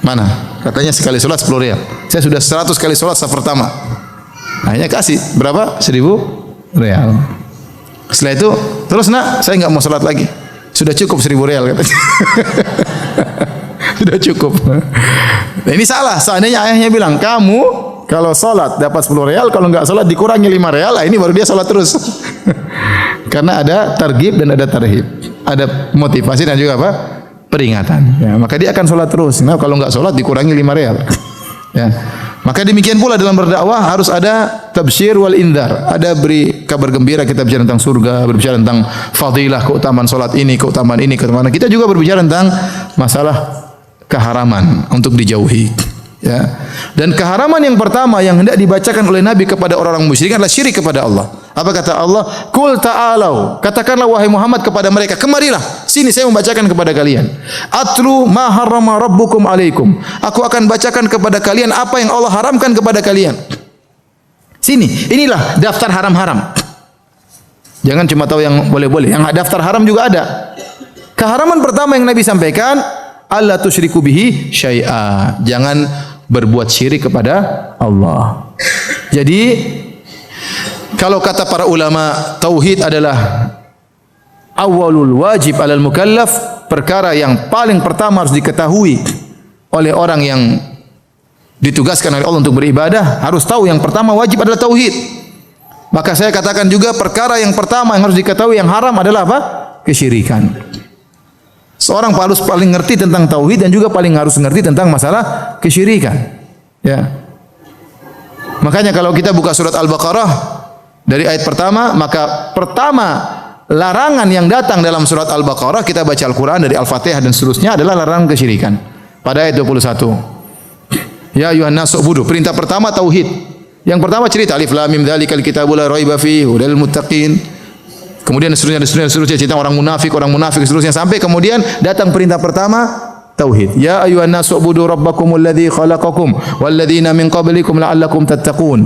mana? Katanya sekali sholat 10 real. Saya sudah 100 kali sholat saf pertama. Ayahnya kasih berapa? 1.000 real. Setelah itu terus nak, saya nggak mau sholat lagi. Sudah cukup 1.000 real katanya. Sudah cukup. Nah, ini salah. Seandainya ayahnya bilang kamu kalau sholat dapat 10 real, kalau enggak sholat dikurangi 5 real, ini baru dia sholat terus. Karena ada targhib dan ada tarhib. Ada motivasi dan juga apa? Peringatan. Ya, maka dia akan sholat terus. Nah, kalau enggak sholat dikurangi 5 real. Ya. Maka demikian pula dalam berdakwah harus ada tabsyir wal indar. Ada beri kabar gembira, kita bicara tentang surga, berbicara tentang fadilah, keutamaan sholat ini, keutamaan ini, keutamaan. Kita juga berbicara tentang masalah keharaman untuk dijauhi. Ya. Dan keharaman yang pertama yang hendak dibacakan oleh Nabi kepada orang-orang musyrik adalah syirik kepada Allah. Apa kata Allah? Qul ta'alau. Katakanlah wahai Muhammad kepada mereka, kemarilah, sini saya membacakan kepada kalian. Atlu ma harrama rabbukum alaikum. Aku akan bacakan kepada kalian apa yang Allah haramkan kepada kalian. Sini, inilah daftar haram-haram. Jangan cuma tahu yang boleh-boleh, yang daftar haram juga ada. Keharaman pertama yang Nabi sampaikan, alla tusyriku bihi syai'a. Jangan berbuat syirik kepada Allah. Jadi kalau kata para ulama, tauhid adalah awwalul wajib alal mukallaf, perkara yang paling pertama harus diketahui oleh orang yang ditugaskan oleh Allah untuk beribadah, harus tahu yang pertama wajib adalah tauhid. Maka saya katakan juga perkara yang pertama yang harus diketahui yang haram adalah apa? Kesyirikan. Seorang harus paling ngerti tentang tauhid dan juga paling harus ngerti tentang masalah kesyirikan. Ya. Makanya kalau kita buka surat Al-Baqarah dari ayat pertama, maka pertama larangan yang datang dalam surat Al-Baqarah, kita baca Al-Quran dari Al-Fatihah dan seterusnya adalah larangan kesyirikan. Pada ayat 21. Ya ayuhan nasu ubudu. Perintah pertama tauhid. Yang pertama cerita alif lam mim dzalikal kitabul la raiba fihi hudal muttaqin. Kemudian seterusnya cerita orang munafik seterusnya sampai kemudian datang perintah pertama tauhid. Ya ayuhan nasu ubudu rabbakumul ladzi khalaqakum wal ladzina min qablikum la'allakum tattaqun.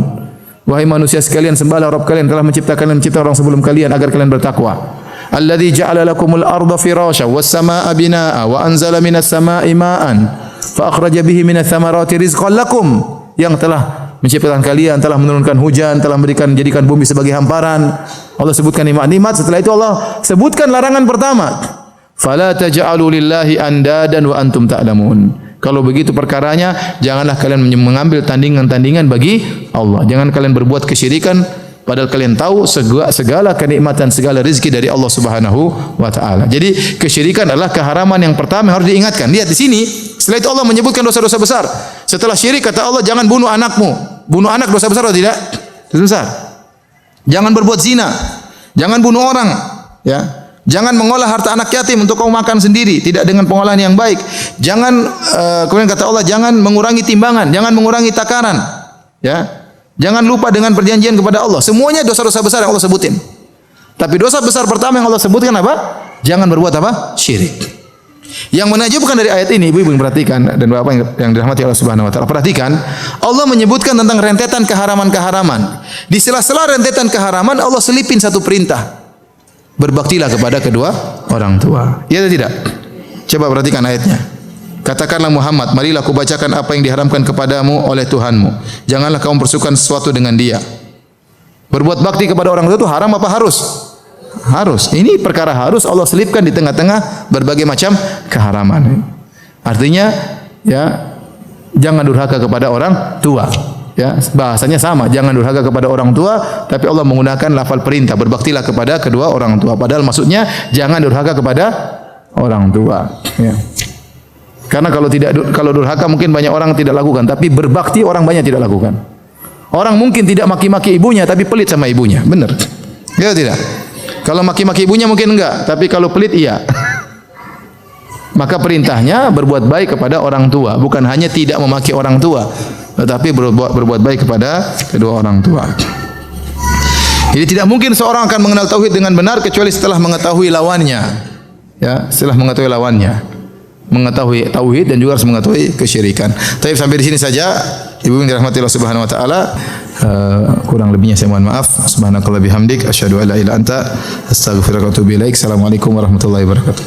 Wahai manusia sekalian, sembahlah Rabb kalian telah mencipta orang sebelum kalian agar kalian bertakwa. Alladzi ja'ala lakumul arda firasya was samaa'a binaa'a wa anzala minas samaa'i maa'an fa akhraja bihi minats thamarati rizqan lakum. Yang telah menciptakan kalian, telah menurunkan hujan, telah jadikan bumi sebagai hamparan. Allah sebutkan nikmat-nikmat, setelah itu Allah sebutkan larangan pertama. Fala taj'alu lillahi andadan wa antum ta'lamun. Kalau begitu perkaranya, janganlah kalian mengambil tandingan-tandingan bagi Allah. Jangan kalian berbuat kesyirikan Padahal kalian tahu segala kenikmatan, segala rezeki dari Allah Subhanahu wa taala. Jadi kesyirikan adalah keharaman yang pertama yang harus diingatkan. Lihat di sini, setelah itu Allah menyebutkan dosa-dosa besar. Setelah syirik kata Allah, jangan bunuh anakmu. Bunuh anak dosa besar atau tidak? Dosa besar. Jangan berbuat zina. Jangan bunuh orang, ya. Jangan mengolah harta anak yatim untuk kau makan sendiri, tidak dengan pengolahan yang baik. Jangan kemudian kata Allah, jangan mengurangi timbangan, jangan mengurangi takaran, ya. Jangan lupa dengan perjanjian kepada Allah. Semuanya dosa-dosa besar yang Allah sebutin. Tapi dosa besar pertama yang Allah sebutkan apa? Jangan berbuat apa? Syirik. Yang menakjubkan dari ayat ini, ibu-ibu yang perhatikan dan bapak yang dirahmati Allah Subhanahu wa taala, perhatikan, Allah menyebutkan tentang rentetan keharaman-keharaman. Di sela-sela rentetan keharaman Allah selipin satu perintah. Berbaktilah kepada kedua orang tua. Ya atau tidak? Coba perhatikan ayatnya. Katakanlah Muhammad, marilah aku bacakan apa yang diharamkan kepadamu oleh Tuhanmu. Janganlah kamu persukan sesuatu dengan dia. Berbuat bakti kepada orang tua itu haram apa harus? Harus. Ini perkara harus Allah selipkan di tengah-tengah berbagai macam keharaman. Artinya, ya, jangan durhaka kepada orang tua. Ya, bahasanya sama, jangan durhaka kepada orang tua, tapi Allah menggunakan lafal perintah, berbaktilah kepada kedua orang tua. Padahal maksudnya jangan durhaka kepada orang tua. Ya. Karena kalau durhaka mungkin banyak orang tidak lakukan, tapi berbakti orang banyak tidak lakukan. Orang mungkin tidak maki-maki ibunya, tapi pelit sama ibunya, benar? Ya tidak? Kalau maki-maki ibunya mungkin enggak, tapi kalau pelit iya. Maka perintahnya berbuat baik kepada orang tua, bukan hanya tidak memaki orang tua, tetapi berbuat baik kepada kedua orang tua. Jadi tidak mungkin seorang akan mengenal tauhid dengan benar kecuali setelah mengetahui lawannya. Ya, setelah mengetahui lawannya. Mengetahui tauhid dan juga harus mengetahui kesyirikan. Tapi sampai di sini saja, ibu yang dirahmati Allah Subhanahu wa taala. Kurang lebihnya saya mohon maaf. Subhanakallah bihamdik asyhadu an la ilaha illa anta astaghfiruka wa atubu ilaik. Assalamualaikum warahmatullahi wabarakatuh.